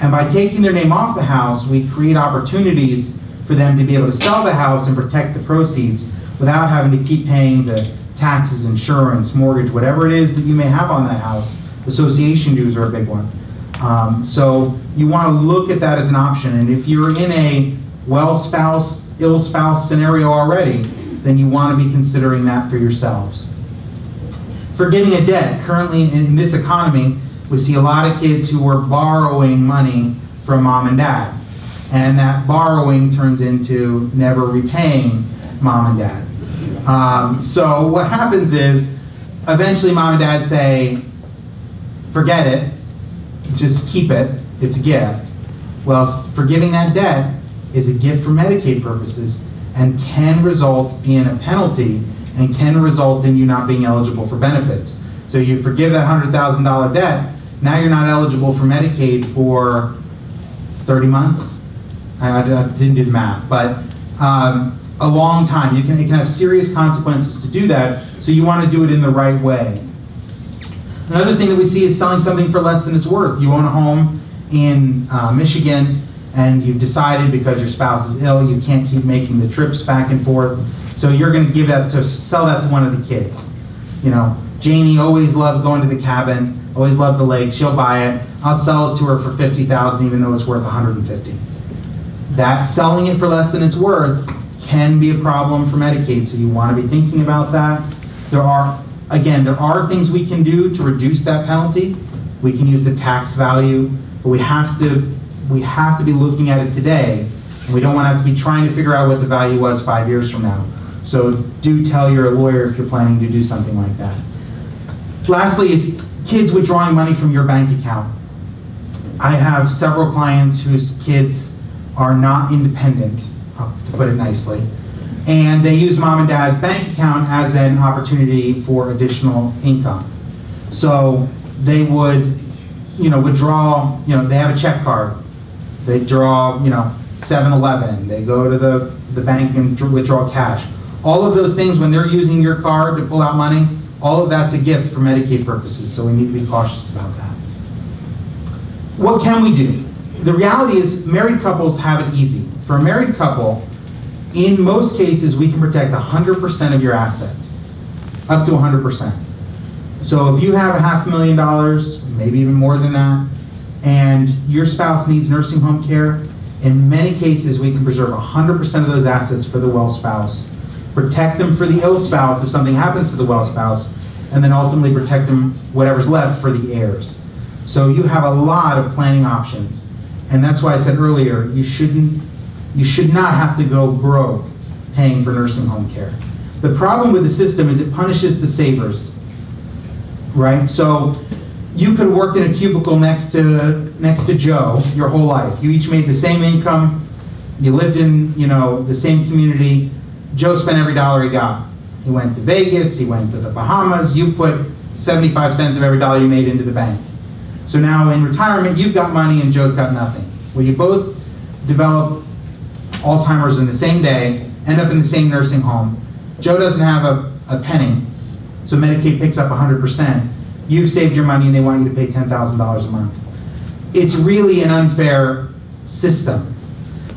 And by taking their name off the house, we create opportunities for them to be able to sell the house and protect the proceeds without having to keep paying the taxes, insurance, mortgage, whatever it is that you may have on that house. Association dues are a big one. So you want to look at that as an option. And if you're in a well spouse, ill spouse scenario already, then you want to be considering that for yourselves. Forgiving a debt. Currently in this economy, we see a lot of kids who are borrowing money from mom and dad. And that borrowing turns into never repaying mom and dad. So what happens is, eventually mom and dad say, forget it, just keep it, it's a gift. Well, forgiving that debt is a gift for Medicaid purposes and can result in a penalty and can result in you not being eligible for benefits. So you forgive that $100,000 debt, now you're not eligible for Medicaid for 30 months. I didn't do the math, but a long time. It can have serious consequences to do that, so you want to do it in the right way. Another thing that we see is selling something for less than it's worth. You own a home in Michigan, and you've decided because your spouse is ill, you can't keep making the trips back and forth, so you're going to sell that to one of the kids. You know, Janie always loved going to the cabin, always loved the lake, she'll buy it. I'll sell it to her for $50,000 even though it's worth $150,000. That selling it for less than it's worth can be a problem for Medicaid, so you want to be thinking about that. There are things we can do to reduce that penalty. We can use the tax value, but we have to be looking at it today, and we don't want to have to be trying to figure out what the value was 5 years from now. So do tell your lawyer if you're planning to do something like that. Lastly is kids withdrawing money from your bank account. I have several clients whose kids are not independent, to put it nicely, and they use mom and dad's bank account as an opportunity for additional income. So they would, withdraw, they have a check card, they draw, 7-Eleven, they go to the bank and withdraw cash. All of those things, when they're using your card to pull out money, all of that's a gift for Medicaid purposes, so we need to be cautious about that. What can we do? The reality is married couples have it easy. For a married couple, in most cases, we can protect 100% of your assets, up to 100%. So if you have $500,000, maybe even more than that, and your spouse needs nursing home care, in many cases, we can preserve 100% of those assets for the well spouse, protect them for the ill spouse if something happens to the well spouse, and then ultimately protect them, whatever's left, for the heirs. So you have a lot of planning options. And that's why I said earlier, you should not have to go broke paying for nursing home care. The problem with the system is it punishes the savers, right? So you could have worked in a cubicle next to Joe your whole life. You each made the same income. You lived in, the same community. Joe spent every dollar he got. He went to Vegas, he went to the Bahamas. You put 75 cents of every dollar you made into the bank. So now in retirement, you've got money and Joe's got nothing. Well, you both develop Alzheimer's in the same day, end up in the same nursing home. Joe doesn't have a penny, so Medicaid picks up 100%. You've saved your money and they want you to pay $10,000 a month. It's really an unfair system.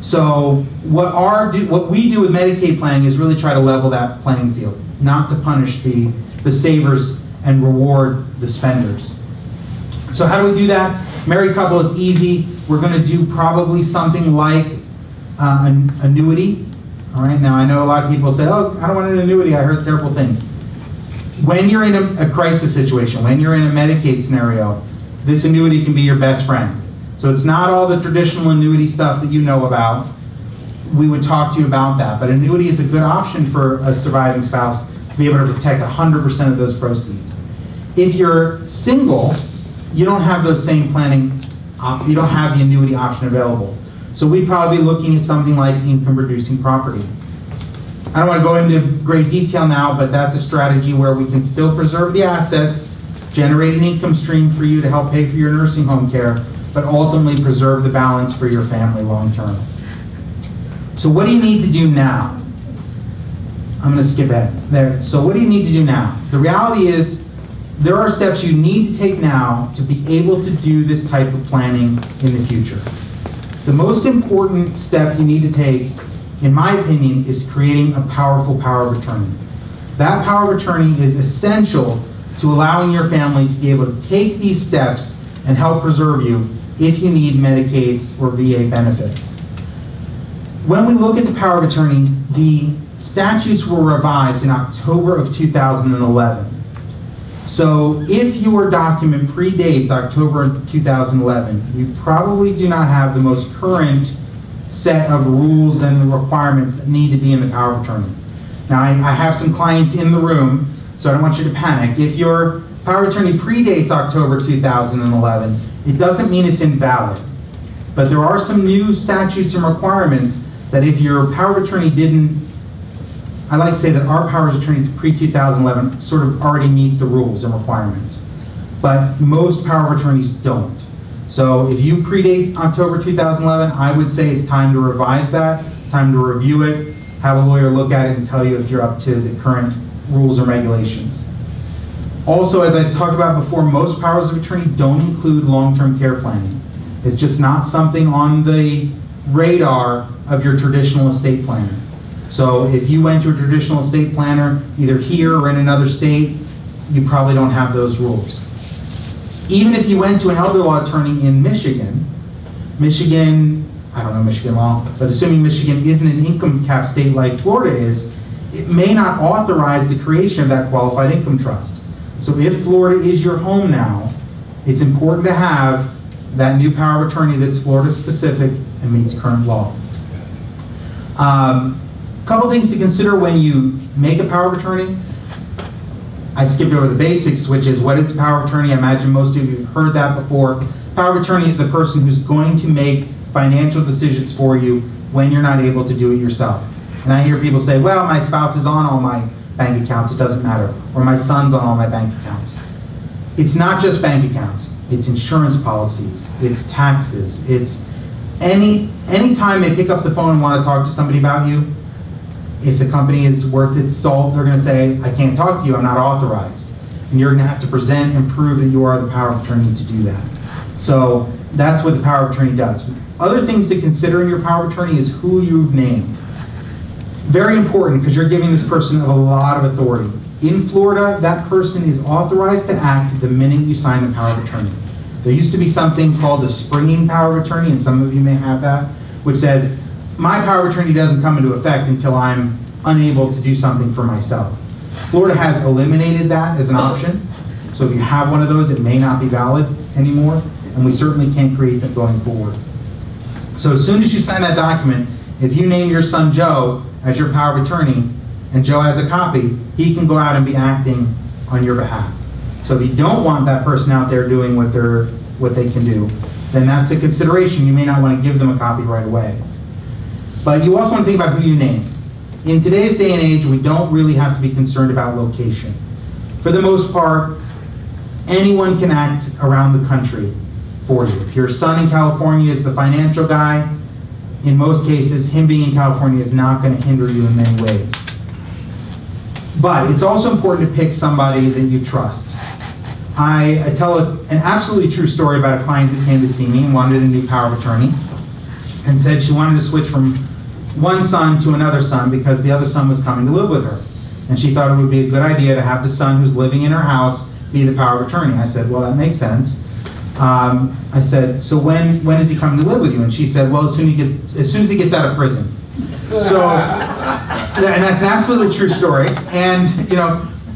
So what we do with Medicaid planning is really try to level that playing field, not to punish the savers and reward the spenders. So how do we do that? Married couple, it's easy. We're going to do probably something like an annuity. All right, now I know a lot of people say, oh, I don't want an annuity, I heard terrible things. When you're in a crisis situation, when you're in a Medicaid scenario, this annuity can be your best friend. So it's not all the traditional annuity stuff that you know about. We would talk to you about that, but annuity is a good option for a surviving spouse to be able to protect 100% of those proceeds. If you're single, you don't have those same planning, you don't have the annuity option available. So we'd probably be looking at something like income-producing property. I don't want to go into great detail now, but that's a strategy where we can still preserve the assets, generate an income stream for you to help pay for your nursing home care, but ultimately preserve the balance for your family long term. So what do you need to do now? I'm going to skip ahead there. So what do you need to do now? The reality is there are steps you need to take now to be able to do this type of planning in the future. The most important step you need to take, in my opinion, is creating a powerful power of attorney. That power of attorney is essential to allowing your family to be able to take these steps and help preserve you if you need Medicaid or VA benefits. When we look at the power of attorney, the statutes were revised in October of 2011. So if your document predates October 2011, you probably do not have the most current set of rules and requirements that need to be in the power of attorney. Now I have some clients in the room, so I don't want you to panic. If your power of attorney predates October 2011, it doesn't mean it's invalid. But there are some new statutes and requirements that if your power of attorney didn't, I like to say that our power of attorney pre-2011 sort of already meet the rules and requirements. But most power of attorneys don't. So if you predate October 2011, I would say it's time to revise that, time to review it, have a lawyer look at it and tell you if you're up to the current rules and regulations. Also, as I talked about before, most powers of attorney don't include long-term care planning. It's just not something on the radar of your traditional estate planner. So if you went to a traditional estate planner, either here or in another state, you probably don't have those rules. Even if you went to an elder law attorney in Michigan, I don't know Michigan law, but assuming Michigan isn't an income cap state like Florida is, it may not authorize the creation of that qualified income trust. So if Florida is your home now, it's important to have that new power of attorney that's Florida specific and meets current law. Couple things to consider when you make a power of attorney. I skipped over the basics, which is what is the power of attorney? I imagine most of you have heard that before. Power of attorney is the person who's going to make financial decisions for you when you're not able to do it yourself. And I hear people say, well, my spouse is on all my bank accounts, it doesn't matter. Or my son's on all my bank accounts. It's not just bank accounts. It's insurance policies, it's taxes, it's any time they pick up the phone and want to talk to somebody about you, if the company is worth its salt, they're going to say, I can't talk to you, I'm not authorized. And you're going to have to present and prove that you are the power of attorney to do that. So that's what the power of attorney does. Other things to consider in your power of attorney is who you've named. Very important, because you're giving this person a lot of authority. In Florida, that person is authorized to act the minute you sign the power of attorney. There used to be something called the springing power of attorney, and some of you may have that, which says, my power of attorney doesn't come into effect until I'm unable to do something for myself. Florida has eliminated that as an option. So if you have one of those, it may not be valid anymore, and we certainly can't create that going forward. So as soon as you sign that document, if you name your son Joe as your power of attorney, and Joe has a copy, he can go out and be acting on your behalf. So if you don't want that person out there doing what they can do, then that's a consideration. You may not want to give them a copy right away. But you also want to think about who you name. In today's day and age, we don't really have to be concerned about location. For the most part, anyone can act around the country for you. If your son in California is the financial guy, in most cases, him being in California is not going to hinder you in many ways. But it's also important to pick somebody that you trust. I tell an absolutely true story about a client who came to see me and wanted a new power of attorney, and said she wanted to switch from one son to another son because the other son was coming to live with her. And she thought it would be a good idea to have the son who's living in her house be the power of attorney. I said, well, that makes sense. I said, so when is he coming to live with you? And she said, well, as soon as he gets out of prison. So, and that's an absolutely true story. And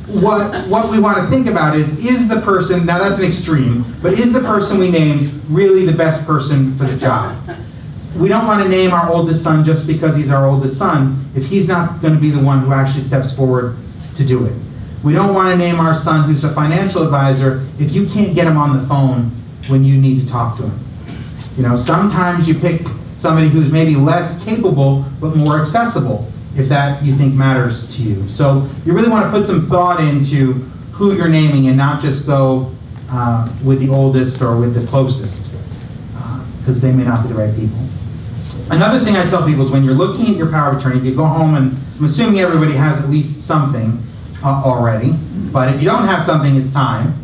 what we want to think about is the person, now that's an extreme, but is the person we named really the best person for the job? We don't want to name our oldest son just because he's our oldest son if he's not going to be the one who actually steps forward to do it. We don't want to name our son who's a financial advisor if you can't get him on the phone when you need to talk to him. Sometimes you pick somebody who's maybe less capable but more accessible if that you think matters to you. So you really want to put some thought into who you're naming and not just go with the oldest or with the closest, because they may not be the right people. Another thing I tell people is when you're looking at your power of attorney, you go home, and I'm assuming everybody has at least something already, but if you don't have something, it's time.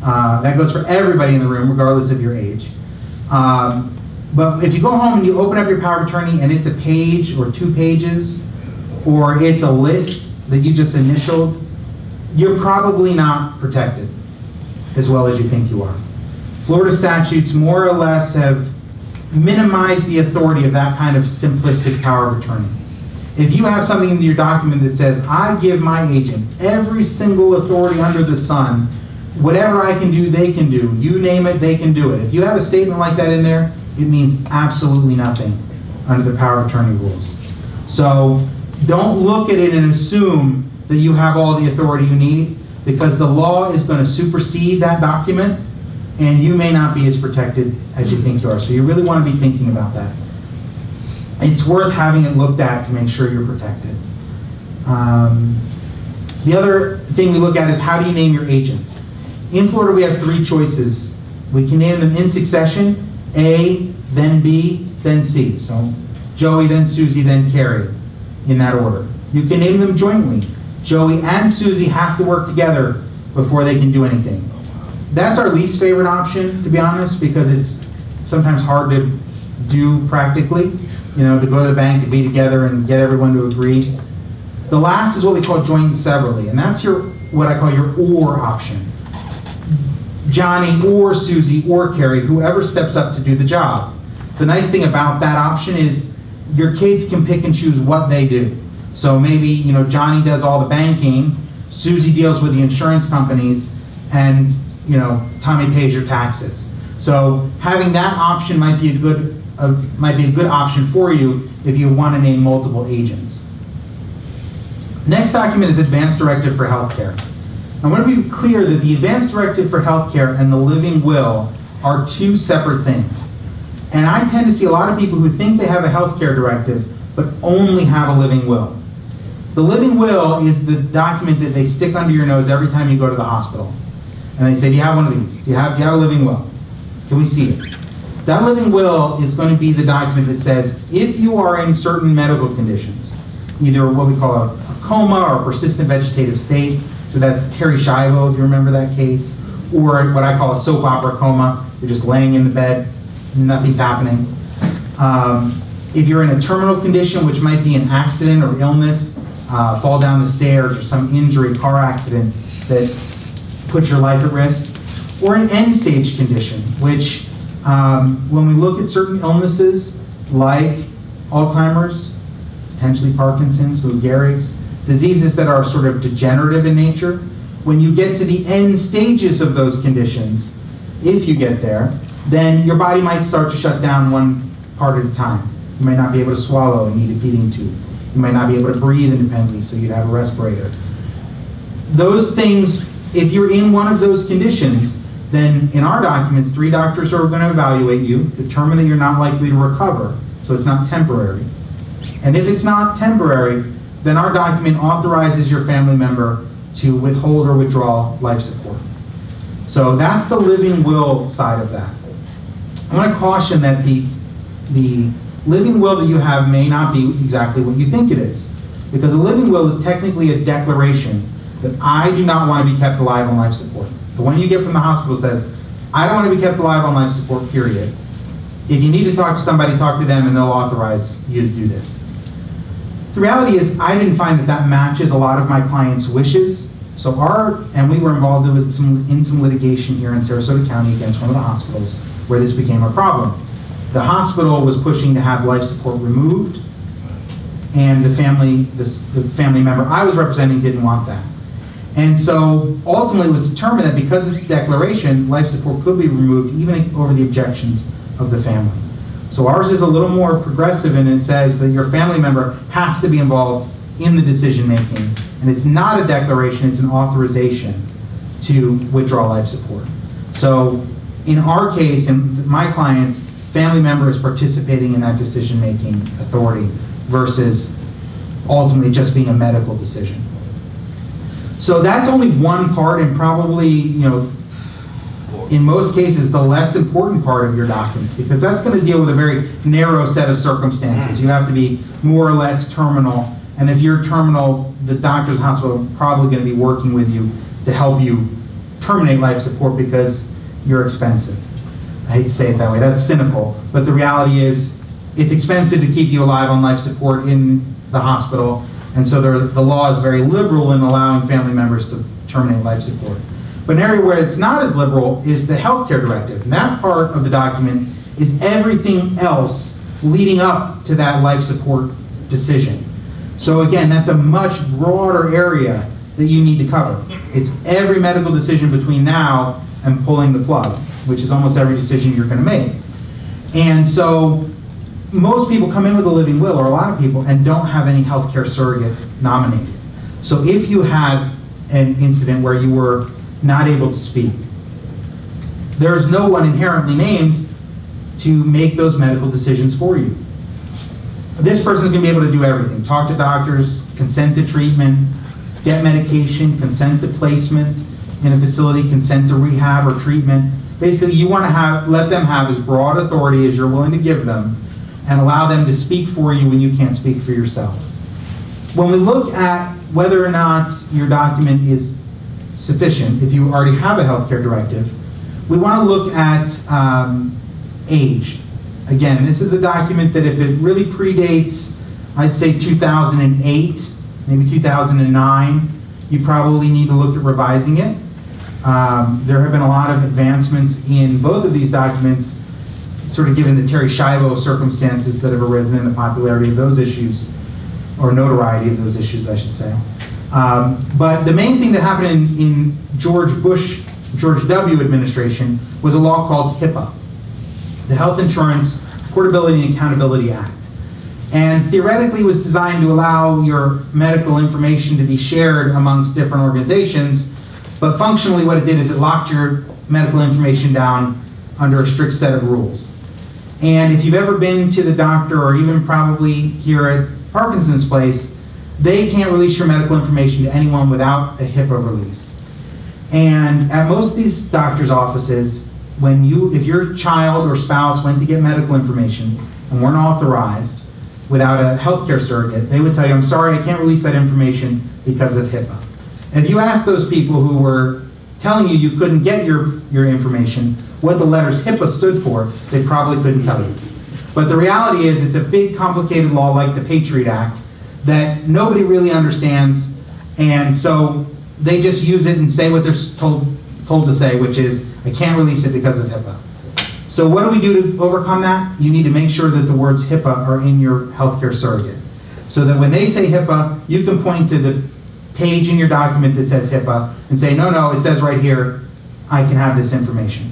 That goes for everybody in the room, regardless of your age. But if you go home and you open up your power of attorney and it's a page or 2 pages, or it's a list that you just initialed, you're probably not protected as well as you think you are. Florida statutes more or less have minimized the authority of that kind of simplistic power of attorney. If you have something in your document that says, I give my agent every single authority under the sun, whatever I can do, they can do. You name it, they can do it. If you have a statement like that in there, it means absolutely nothing under the power of attorney rules. So don't look at it and assume that you have all the authority you need, because the law is going to supersede that document, and you may not be as protected as you think you are. So you really want to be thinking about that. It's worth having it looked at to make sure you're protected. The other thing we look at is, how do you name your agents? In Florida, we have 3 choices. We can name them in succession: A, then B, then C. So Joey, then Susie, then Carrie, in that order. You can name them jointly. Joey and Susie have to work together before they can do anything. That's our least favorite option, to be honest, because it's sometimes hard to do practically, to go to the bank and be together and get everyone to agree. The last is what we call joint and severally, and that's what I call your or option. Johnny or Susie or Carrie, whoever steps up to do the job. The nice thing about that option is your kids can pick and choose what they do. So maybe, Johnny does all the banking, Susie deals with the insurance companies, and, Tommy pays your taxes. So having that option might be a good option for you if you want to name multiple agents. Next document is Advance Directive for Healthcare. I want to be clear that the Advance Directive for Healthcare and the Living Will are 2 separate things. And I tend to see a lot of people who think they have a healthcare directive, but only have a living will. The living will is the document that they stick under your nose every time you go to the hospital. And they say, do you have one of these? Do you have a living will? Can we see it? That living will is going to be the document that says, if you are in certain medical conditions, either what we call a coma or a persistent vegetative state, so that's Terry Schiavo, if you remember that case, or what I call a soap opera coma. You're just laying in the bed, nothing's happening. If you're in a terminal condition, which might be an accident or illness, fall down the stairs, or some injury, car accident that puts your life at risk, or an end-stage condition, which when we look at certain illnesses like Alzheimer's, potentially Parkinson's, Lou Gehrig's, diseases that are sort of degenerative in nature, when you get to the end stages of those conditions, if you get there, then your body might start to shut down one part at a time. You might not be able to swallow and need a feeding tube. You might not be able to breathe independently, so you'd have a respirator. Those things, if you're in one of those conditions, then in our documents, 3 doctors are going to evaluate you, determine that you're not likely to recover, so it's not temporary. And if it's not temporary, then our document authorizes your family member to withhold or withdraw life support. So that's the living will side of that. I want to caution that the living will that you have may not be exactly what you think it is. Because a living will is technically a declaration that I do not want to be kept alive on life support. The one you get from the hospital says, I don't want to be kept alive on life support, period. If you need to talk to somebody, talk to them and they'll authorize you to do this. The reality is, I didn't find that that matches a lot of my clients' wishes. So we were involved in some litigation here in Sarasota County against one of the hospitals where this became a problem. The hospital was pushing to have life support removed, and the family member I was representing didn't want that. And so ultimately it was determined that because it's a declaration, life support could be removed even over the objections of the family. So ours is a little more progressive, and it says that your family member has to be involved in the decision making. And it's not a declaration, it's an authorization to withdraw life support. So in our case, and my clients, family member is participating in that decision making authority versus ultimately just being a medical decision. So that's only one part, and probably, in most cases, the less important part of your document, because that's going to deal with a very narrow set of circumstances. You have to be more or less terminal, and if you're terminal, the doctor's hospital are probably going to be working with you to help you terminate life support because you're expensive. I hate to say it that way, that's cynical, but the reality is it's expensive to keep you alive on life support in the hospital, and so the law is very liberal in allowing family members to terminate life support. But an area where it's not as liberal is the healthcare directive. And that part of the document is everything else leading up to that life support decision. So again, that's a much broader area that you need to cover. It's every medical decision between now and pulling the plug, which is almost every decision you're going to make. And so most people come in with a living will, or a lot of people, and don't have any healthcare surrogate nominated. So if you had an incident where you were not able to speak, there is no one inherently named to make those medical decisions for you. This person is going to be able to do everything. Talk to doctors, consent to treatment, get medication, consent to placement in a facility, consent to rehab or treatment. Basically, you want to let them have as broad authority as you're willing to give them, and allow them to speak for you when you can't speak for yourself. When we look at whether or not your document is sufficient, if you already have a healthcare directive, we want to look at age. Again, this is a document that if it really predates, I'd say 2008, maybe 2009, you probably need to look at revising it. There have been a lot of advancements in both of these documents, sort of given the Terry Schiavo circumstances that have arisen in the popularity of those issues, or notoriety of those issues, I should say. But the main thing that happened in George W. administration was a law called HIPAA, the Health Insurance Portability and Accountability Act. And theoretically was designed to allow your medical information to be shared amongst different organizations, but functionally what it did is it locked your medical information down under a strict set of rules. And if you've ever been to the doctor, or even probably here at Parkinson's place, they can't release your medical information to anyone without a HIPAA release. And at most of these doctors' offices, if your child or spouse went to get medical information and weren't authorized without a healthcare surrogate, they would tell you, I'm sorry, I can't release that information because of HIPAA. And if you ask those people who were telling you couldn't get your information what the letters HIPAA stood for, they probably couldn't tell you. But the reality is it's a big, complicated law like the Patriot Act that nobody really understands, and so they just use it and say what they're told to say, which is, I can't release it because of HIPAA. So what do we do to overcome that? You need to make sure that the words HIPAA are in your healthcare surrogate. So that when they say HIPAA, you can point to the page in your document that says HIPAA and say, no, no, it says right here, I can have this information.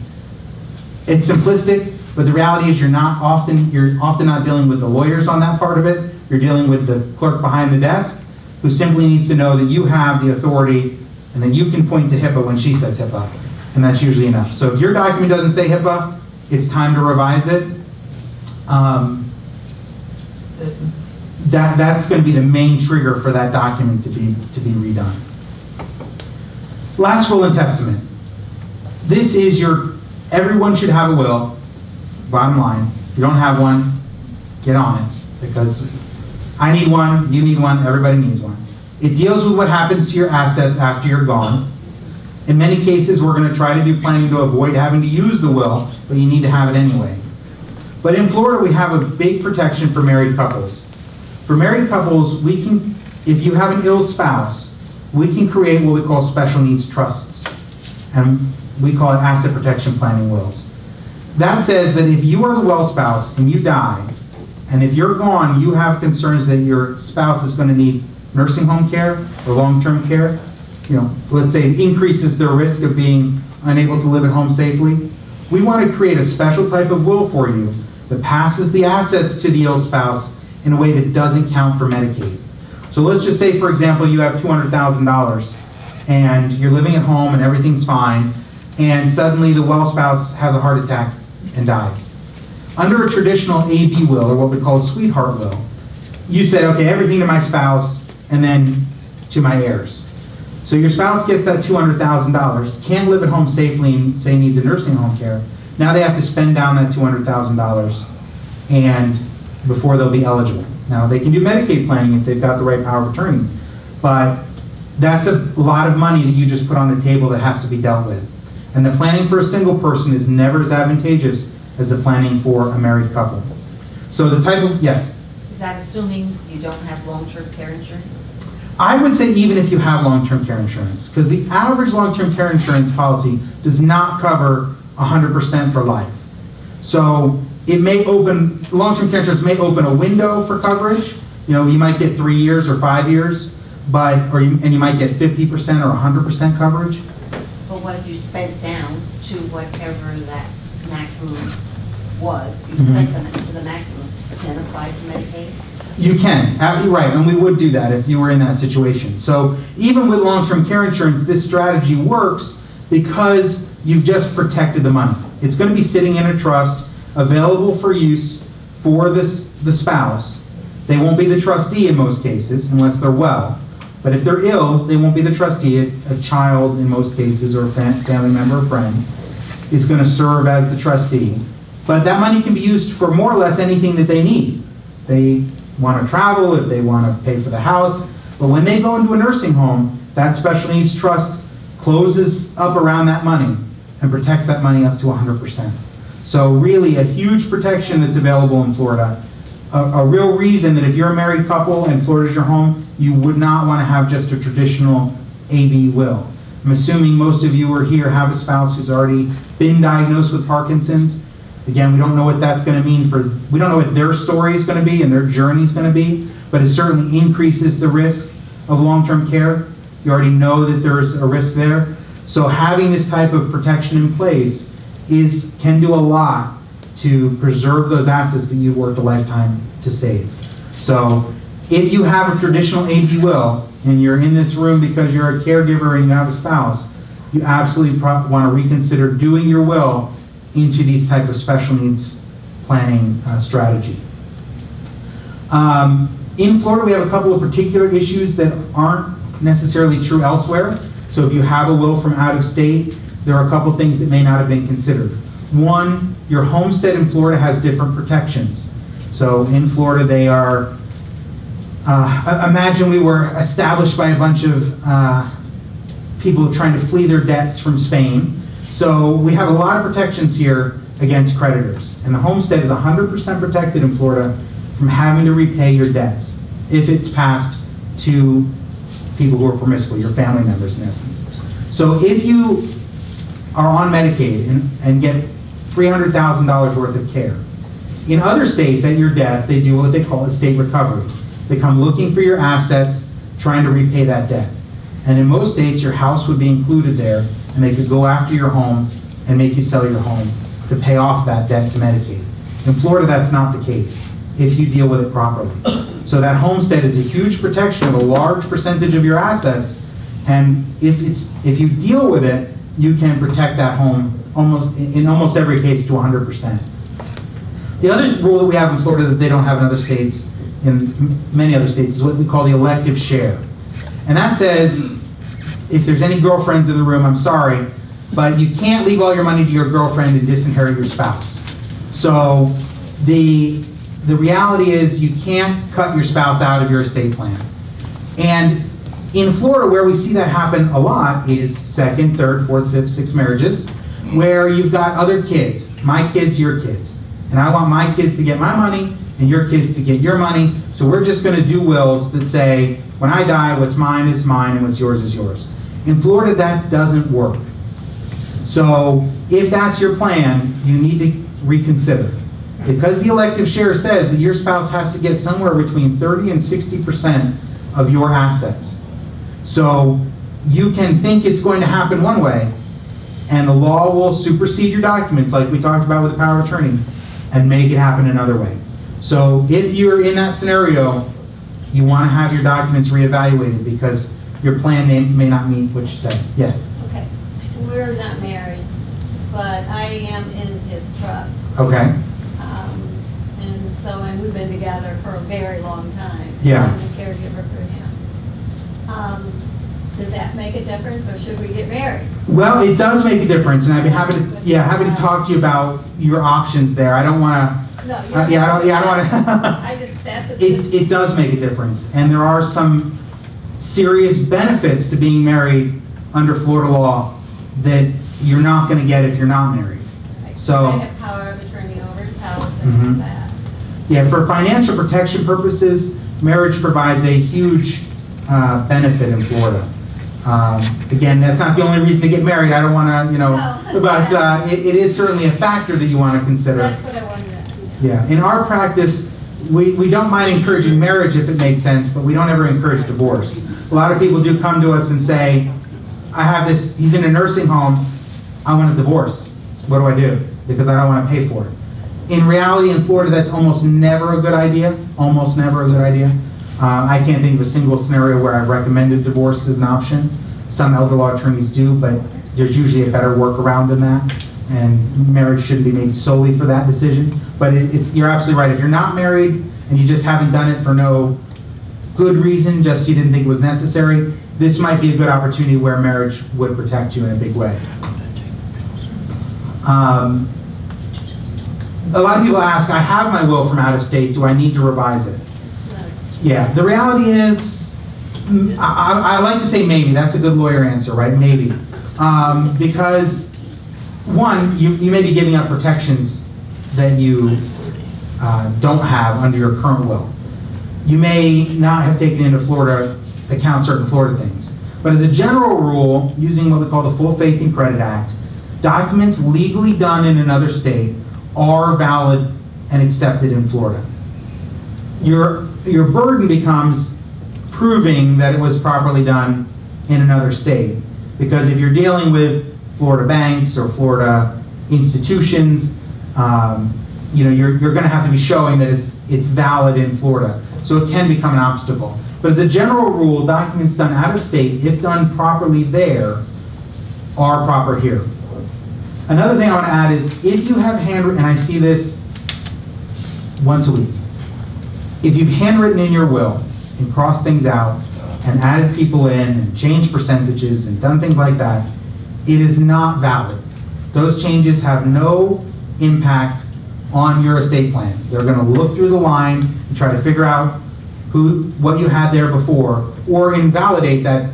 It's simplistic, but the reality is you're often not dealing with the lawyers on that part of it. You're dealing with the clerk behind the desk who simply needs to know that you have the authority and that you can point to HIPAA when she says HIPAA, and that's usually enough. So if your document doesn't say HIPAA, it's time to revise it. That's going to be the main trigger for that document to be redone. Last will and testament. This is everyone should have a will, bottom line. If you don't have one, get on it, because I need one, you need one, everybody needs one. It deals with what happens to your assets after you're gone. In many cases, we're going to try to do planning to avoid having to use the will, but you need to have it anyway. But in Florida, we have a big protection for married couples. For married couples, if you have an ill spouse, we can create what we call special needs trusts. And we call it asset protection planning wills. That says that if you are the well spouse and you die, and if you're gone, you have concerns that your spouse is going to need nursing home care or long-term care, let's say it increases their risk of being unable to live at home safely, we want to create a special type of will for you that passes the assets to the ill spouse in a way that doesn't count for Medicaid. So let's just say, for example, you have $200,000 and you're living at home and everything's fine, and suddenly the well spouse has a heart attack and dies. Under a traditional AB will, or what we call a sweetheart will, you say, okay, everything to my spouse and then to my heirs. So your spouse gets that $200,000, can't live at home safely and say needs a nursing home care. Now they have to spend down that $200,000 and before they'll be eligible. Now they can do Medicaid planning if they've got the right power of attorney, but that's a lot of money that you just put on the table that has to be dealt with. And the planning for a single person is never as advantageous as the planning for a married couple. So the type of, yes? Is that assuming you don't have long-term care insurance? I would say even if you have long-term care insurance, because the average long-term care insurance policy does not cover 100% for life. So it may open, long-term care insurance may open a window for coverage. You might get 3 years or 5 years, and you might get 50% or 100% coverage. But what if you spent down to whatever that maximum was? You spent them to the maximum, then apply to Medicaid? You can, right, and we would do that if you were in that situation. So even with long-term care insurance, this strategy works because you've just protected the money. It's going to be sitting in a trust, available for use for the spouse. They won't be the trustee in most cases, unless they're well. But if they're ill, they won't be the trustee. A child, in most cases, or a family member or friend, is going to serve as the trustee. But that money can be used for more or less anything that they need. They want to travel, if they want to pay for the house. But when they go into a nursing home, that special needs trust closes up around that money and protects that money up to 100%. So really a huge protection that's available in Florida. A real reason that if you're a married couple and Florida's your home, you would not want to have just a traditional AB will. I'm assuming most of you are here have a spouse who's already been diagnosed with Parkinson's. Again, we don't know what that's going to mean we don't know what their story is going to be and their journey is going to be, but it certainly increases the risk of long-term care. You already know that there's a risk there. So having this type of protection in place can do a lot to preserve those assets that you've worked a lifetime to save. So if you have a traditional AB will and you're in this room because you're a caregiver and you have a spouse, you absolutely want to reconsider doing your will into these type of special needs planning strategy. In Florida, we have a couple of particular issues that aren't necessarily true elsewhere. So if you have a will from out of state, there are a couple things that may not have been considered. One, your homestead in Florida has different protections. So in Florida, they are, imagine we were established by a bunch of people trying to flee their debts from Spain. So we have a lot of protections here against creditors. And the homestead is 100% protected in Florida from having to repay your debts if it's passed to people who are permissible, your family members in essence. So if you are on Medicaid and get $300,000 worth of care, in other states at your death, they do what they call estate recovery. They come looking for your assets, trying to repay that debt. And in most states, your house would be included there, and they could go after your home and make you sell your home to pay off that debt to Medicaid. In Florida, that's not the case if you deal with it properly. So that homestead is a huge protection of a large percentage of your assets, and if you deal with it, you can protect that home in almost every case to 100%. The other rule that we have in Florida that they don't have in other states, in many other states, is what we call the elective share. And that says, if there's any girlfriends in the room, I'm sorry, but you can't leave all your money to your girlfriend and disinherit your spouse. So the reality is you can't cut your spouse out of your estate plan. And in Florida, where we see that happen a lot is second, third, fourth, fifth, sixth marriages, where you've got other kids, my kids, your kids. And I want my kids to get my money and your kids to get your money. So we're just going to do wills that say, when I die, what's mine is mine and what's yours is yours. In Florida, that doesn't work. So if that's your plan, you need to reconsider. Because the elective share says that your spouse has to get somewhere between 30 and 60% of your assets. So you can think it's going to happen one way, and the law will supersede your documents, like we talked about with the power of attorney, and make it happen another way. So if you're in that scenario, you want to have your documents reevaluated because your plan may not meet what you said. Yes? Okay. We're not married, but I am in his trust. Okay. And we've been together for a very long time. Yeah. I'm a caregiver for him. Does that make a difference, or should we get married? Well, it does make a difference, and I'd be happy to talk to you about your options there. I don't want to. No, I don't want to. It does make a difference, and there are some serious benefits to being married under Florida law that you're not going to get if you're not married. Right. So I have power of attorney over his health and all that. Yeah, for financial protection purposes, marriage provides a huge benefit in Florida. Again, that's not the only reason to get married. I don't want to, No. but it is certainly a factor that you want to consider. That's what I wanted to. Yeah, in our practice, we don't mind encouraging marriage if it makes sense, but we don't ever encourage divorce. A lot of people do come to us and say, I have this, he's in a nursing home, I want a divorce. What do I do? Because I don't want to pay for it. In reality, in Florida, that's almost never a good idea. Almost never a good idea. I can't think of a single scenario where I've recommended divorce as an option. Some elder law attorneys do, but there's usually a better workaround than that. And marriage shouldn't be made solely for that decision. But you're absolutely right. If you're not married and you just haven't done it for no good reason, just you didn't think it was necessary, this might be a good opportunity where marriage would protect you in a big way. A lot of people ask, I have my will from out of state, do I need to revise it? Yeah, the reality is, I like to say maybe. That's a good lawyer answer, right? Maybe. Because, one, you may be giving up protections that you don't have under your current will. You may not have taken into account certain Florida things. But as a general rule, using what we call the Full Faith and Credit Act, documents legally done in another state are valid and accepted in Florida. Your burden becomes proving that it was properly done in another state. Because if you're dealing with Florida banks or Florida institutions, you're going to have to be showing that it's valid in Florida. So it can become an obstacle. But as a general rule, documents done out of state, if done properly there, are proper here. Another thing I want to add is, if you have handwritten, and I see this once a week, if you've handwritten in your will and crossed things out and added people in and changed percentages and done things like that, it is not valid. Those changes have no impact on your estate plan. They're going to look through the line and try to figure out what you had there before, or invalidate that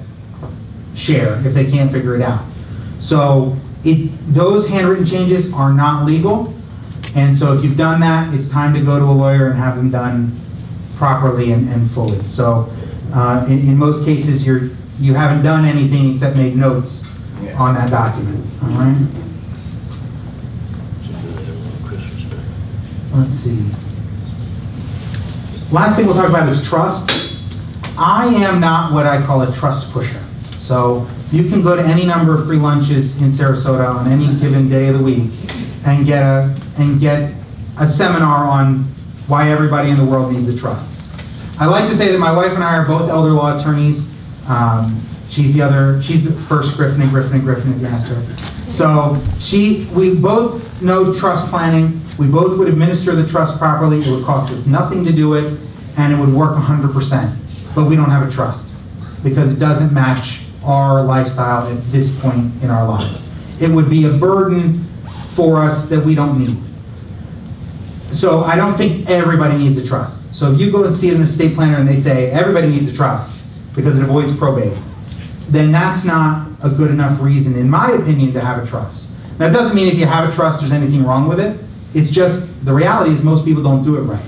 share if they can't figure it out. So those handwritten changes are not legal, and so if you've done that, it's time to go to a lawyer and have them done properly and fully. So in most cases, you haven't done anything except made notes on that document. All right. Let's see. Last thing we'll talk about is trust. I am not what I call a trust pusher. So you can go to any number of free lunches in Sarasota on any given day of the week and get a seminar on why everybody in the world needs a trust. I like to say that my wife and I are both elder law attorneys. She's the first Griffin and Griffin and Griffin, if you asked her. So we both know trust planning. We both would administer the trust properly. It would cost us nothing to do it, and it would work 100%. But we don't have a trust because it doesn't match our lifestyle at this point in our lives. It would be a burden for us that we don't need. So I don't think everybody needs a trust. So if you go and see an estate planner and they say everybody needs a trust because it avoids probate, then that's not a good enough reason, in my opinion, to have a trust. Now, it doesn't mean if you have a trust there's anything wrong with it. It's just, the reality is most people don't do it right.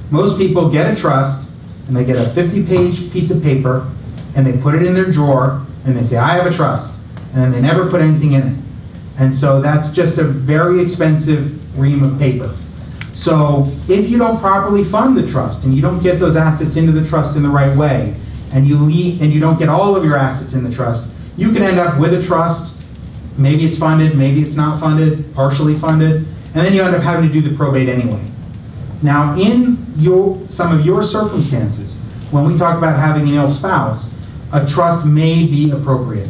Most people get a trust and they get a 50-page piece of paper and they put it in their drawer and they say, I have a trust. And then they never put anything in it. And so that's just a very expensive ream of paper. So if you don't properly fund the trust and you don't get those assets into the trust in the right way, and you don't get all of your assets in the trust, you can end up with a trust. Maybe it's funded, maybe it's not funded, partially funded, and then you end up having to do the probate anyway. Now, in some of your circumstances, when we talk about having an ill spouse, a trust may be appropriate.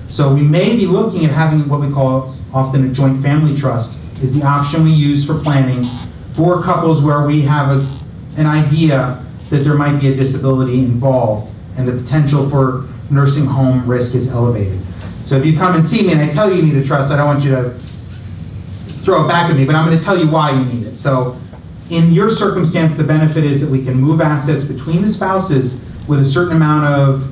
So we may be looking at having what we call often a joint family trust, is the option we use for planning for couples where we have an idea that there might be a disability involved and the potential for nursing home risk is elevated. So if you come and see me and I tell you you need a trust, I don't want you to throw it back at me, but I'm going to tell you why you need it. So in your circumstance, the benefit is that we can move assets between the spouses with a certain amount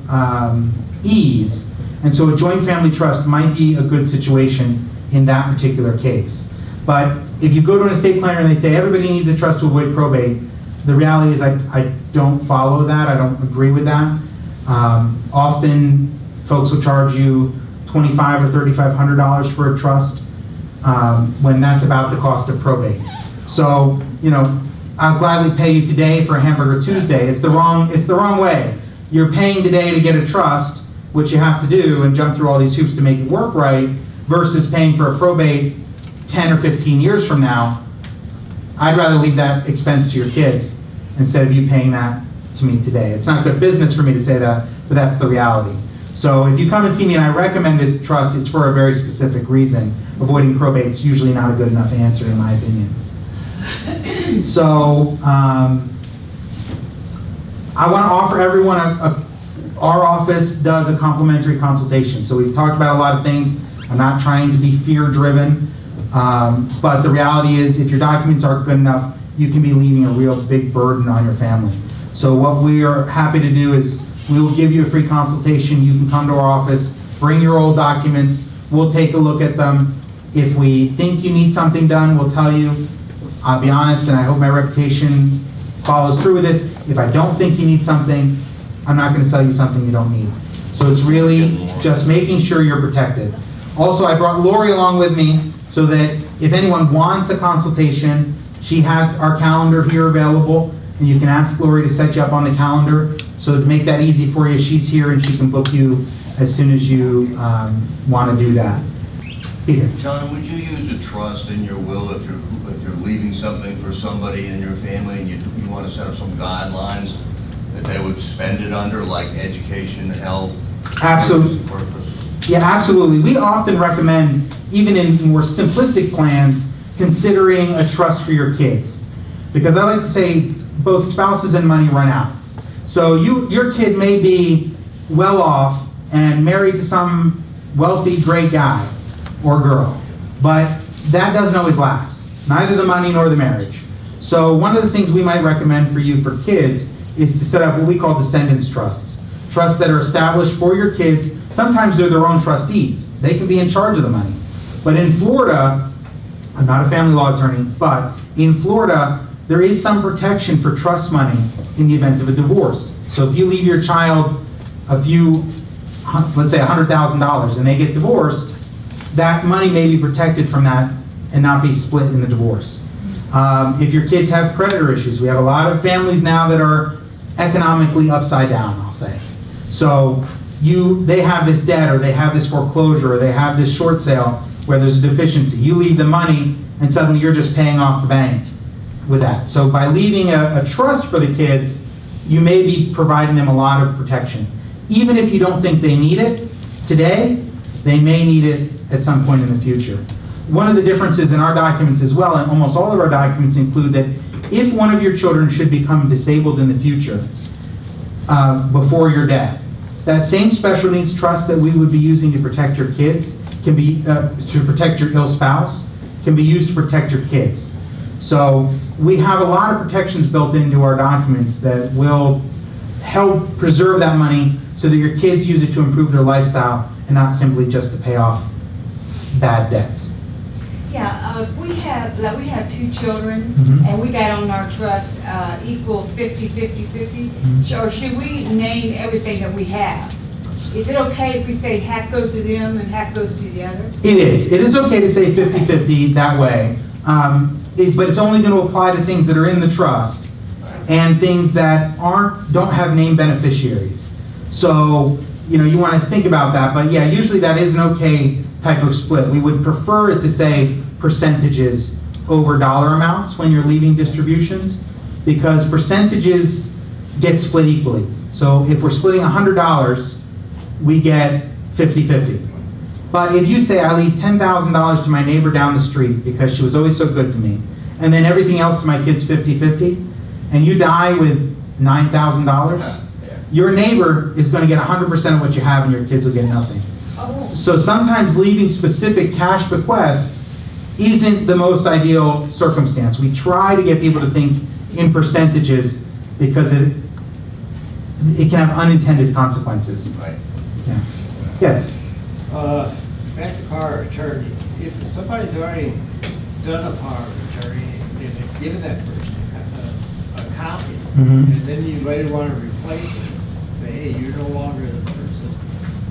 of ease. And so a joint family trust might be a good situation in that particular case. But if you go to an estate planner and they say everybody needs a trust to avoid probate, the reality is I don't follow that. I don't agree with that. Often folks will charge you $2,500 or $3,500 for a trust when that's about the cost of probate. So, you know, I'll gladly pay you today for a Hamburger Tuesday. It's the wrong way. You're paying today to get a trust, which you have to do and jump through all these hoops to make it work right, versus paying for a probate 10 or 15 years from now. I'd rather leave that expense to your kids instead of you paying that to me today. It's not good business for me to say that, but that's the reality. So if you come and see me and I recommend a trust, it's for a very specific reason. Avoiding probate is usually not a good enough answer in my opinion. So I want to offer everyone our office does a complimentary consultation. So we've talked about a lot of things. I'm not trying to be fear-driven, but the reality is if your documents aren't good enough, you can be leaving a real big burden on your family. So what we are happy to do is we will give you a free consultation. You can come to our office, bring your old documents, we'll take a look at them. If we think you need something done, we'll tell you. I'll be honest, and I hope my reputation follows through with this. If I don't think you need something, I'm not going to sell you something you don't need. So it's really just making sure you're protected. Also, I brought Lori along with me so that if anyone wants a consultation, she has our calendar here available, and you can ask Lori to set you up on the calendar. So to make that easy for you, she's here and she can book you as soon as you want to do that. Peter. John, would you use a trust in your will if you're leaving something for somebody in your family and you want to set up some guidelines that they would spend it under, like education, health, absolutely. Purpose? Yeah, absolutely. We often recommend, even in more simplistic plans, considering a trust for your kids. Because I like to say both spouses and money run out. So your kid may be well off and married to some wealthy, great guy or girl, but that doesn't always last. Neither the money nor the marriage. So one of the things we might recommend for you for kids is to set up what we call descendants trusts. Trusts that are established for your kids. Sometimes they're their own trustees. They can be in charge of the money. But in Florida, I'm not a family law attorney, but in Florida, there is some protection for trust money in the event of a divorce. So if you leave your child a few, let's say $100,000 and they get divorced, that money may be protected from that and not be split in the divorce. If your kids have creditor issues, we have a lot of families now that are economically upside down, I'll say. So they have this debt, or they have this foreclosure, or they have this short sale where there's a deficiency. You leave the money, and suddenly you're just paying off the bank with that. So by leaving a trust for the kids, you may be providing them a lot of protection. Even if you don't think they need it today, they may need it at some point in the future. One of the differences in our documents as well, and almost all of our documents include that if one of your children should become disabled in the future, before your death, that same special needs trust that we would be using to protect your kids can be, to protect your ill spouse, can be used to protect your kids. So we have a lot of protections built into our documents that will help preserve that money so that your kids use it to improve their lifestyle and not simply just to pay off bad debts. Yeah, we have 2 children, Mhm. and we got on our trust equal 50-50-50. Mhm. Or should we name everything that we have? Is it okay if we say half goes to them and half goes to the other? It is. It is okay to say 50-50 that way, but it's only going to apply to things that are in the trust and things that don't have named beneficiaries. So, you want to think about that, but yeah, usually that is an okay type of split. We would prefer it to say percentages over dollar amounts when you're leaving distributions, because percentages get split equally. So if we're splitting $100, we get 50-50. But if you say I leave $10,000 to my neighbor down the street because she was always so good to me, and then everything else to my kids 50-50, and you die with $9,000, your neighbor is going to get 100% of what you have and your kids will get nothing. Oh. So sometimes leaving specific cash bequests isn't the most ideal circumstance. We try to get people to think in percentages because it can have unintended consequences. Right. Yeah. Yes? Back to power of attorney. If somebody's already done a power of attorney and they've given that person a copy, Mhm. and then you later want to replace it, say, hey, you're no longer the person.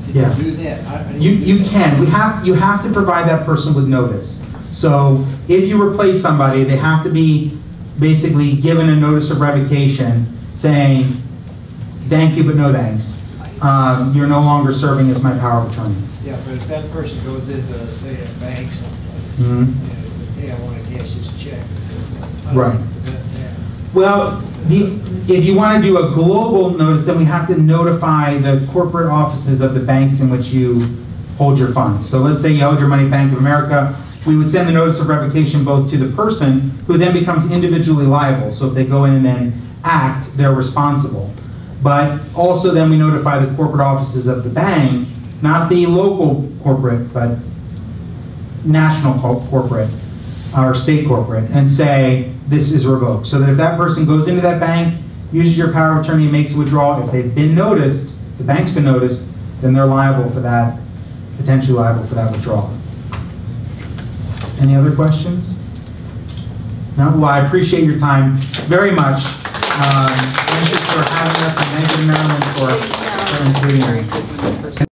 Can Yeah. you do that? How do You do that? can. You have to provide that person with notice. So if you replace somebody, they have to be basically given a notice of revocation saying, thank you, but no thanks. You're no longer serving as my power of attorney. Yeah, but if that person goes into, say, a bank someplace, Mhm. and says, hey, I want to cash this check. how do you Right. prevent that? Well, if you want to do a global notice, then we have to notify the corporate offices of the banks in which you hold your funds. So let's say you hold your money at Bank of America, we would send the notice of revocation both to the person who then becomes individually liable. So if they go in and then act, they're responsible. But also then we notify the corporate offices of the bank, not the local corporate, but national corporate or state corporate, and say this is revoked. So that if that person goes into that bank, uses your power of attorney and makes a withdrawal, if they've been noticed, the bank's been noticed, then they're liable for that, potentially liable for that withdrawal. Any other questions? No? Well, I appreciate your time very much. Thank you for having us, and thank you, Marilyn, for including us.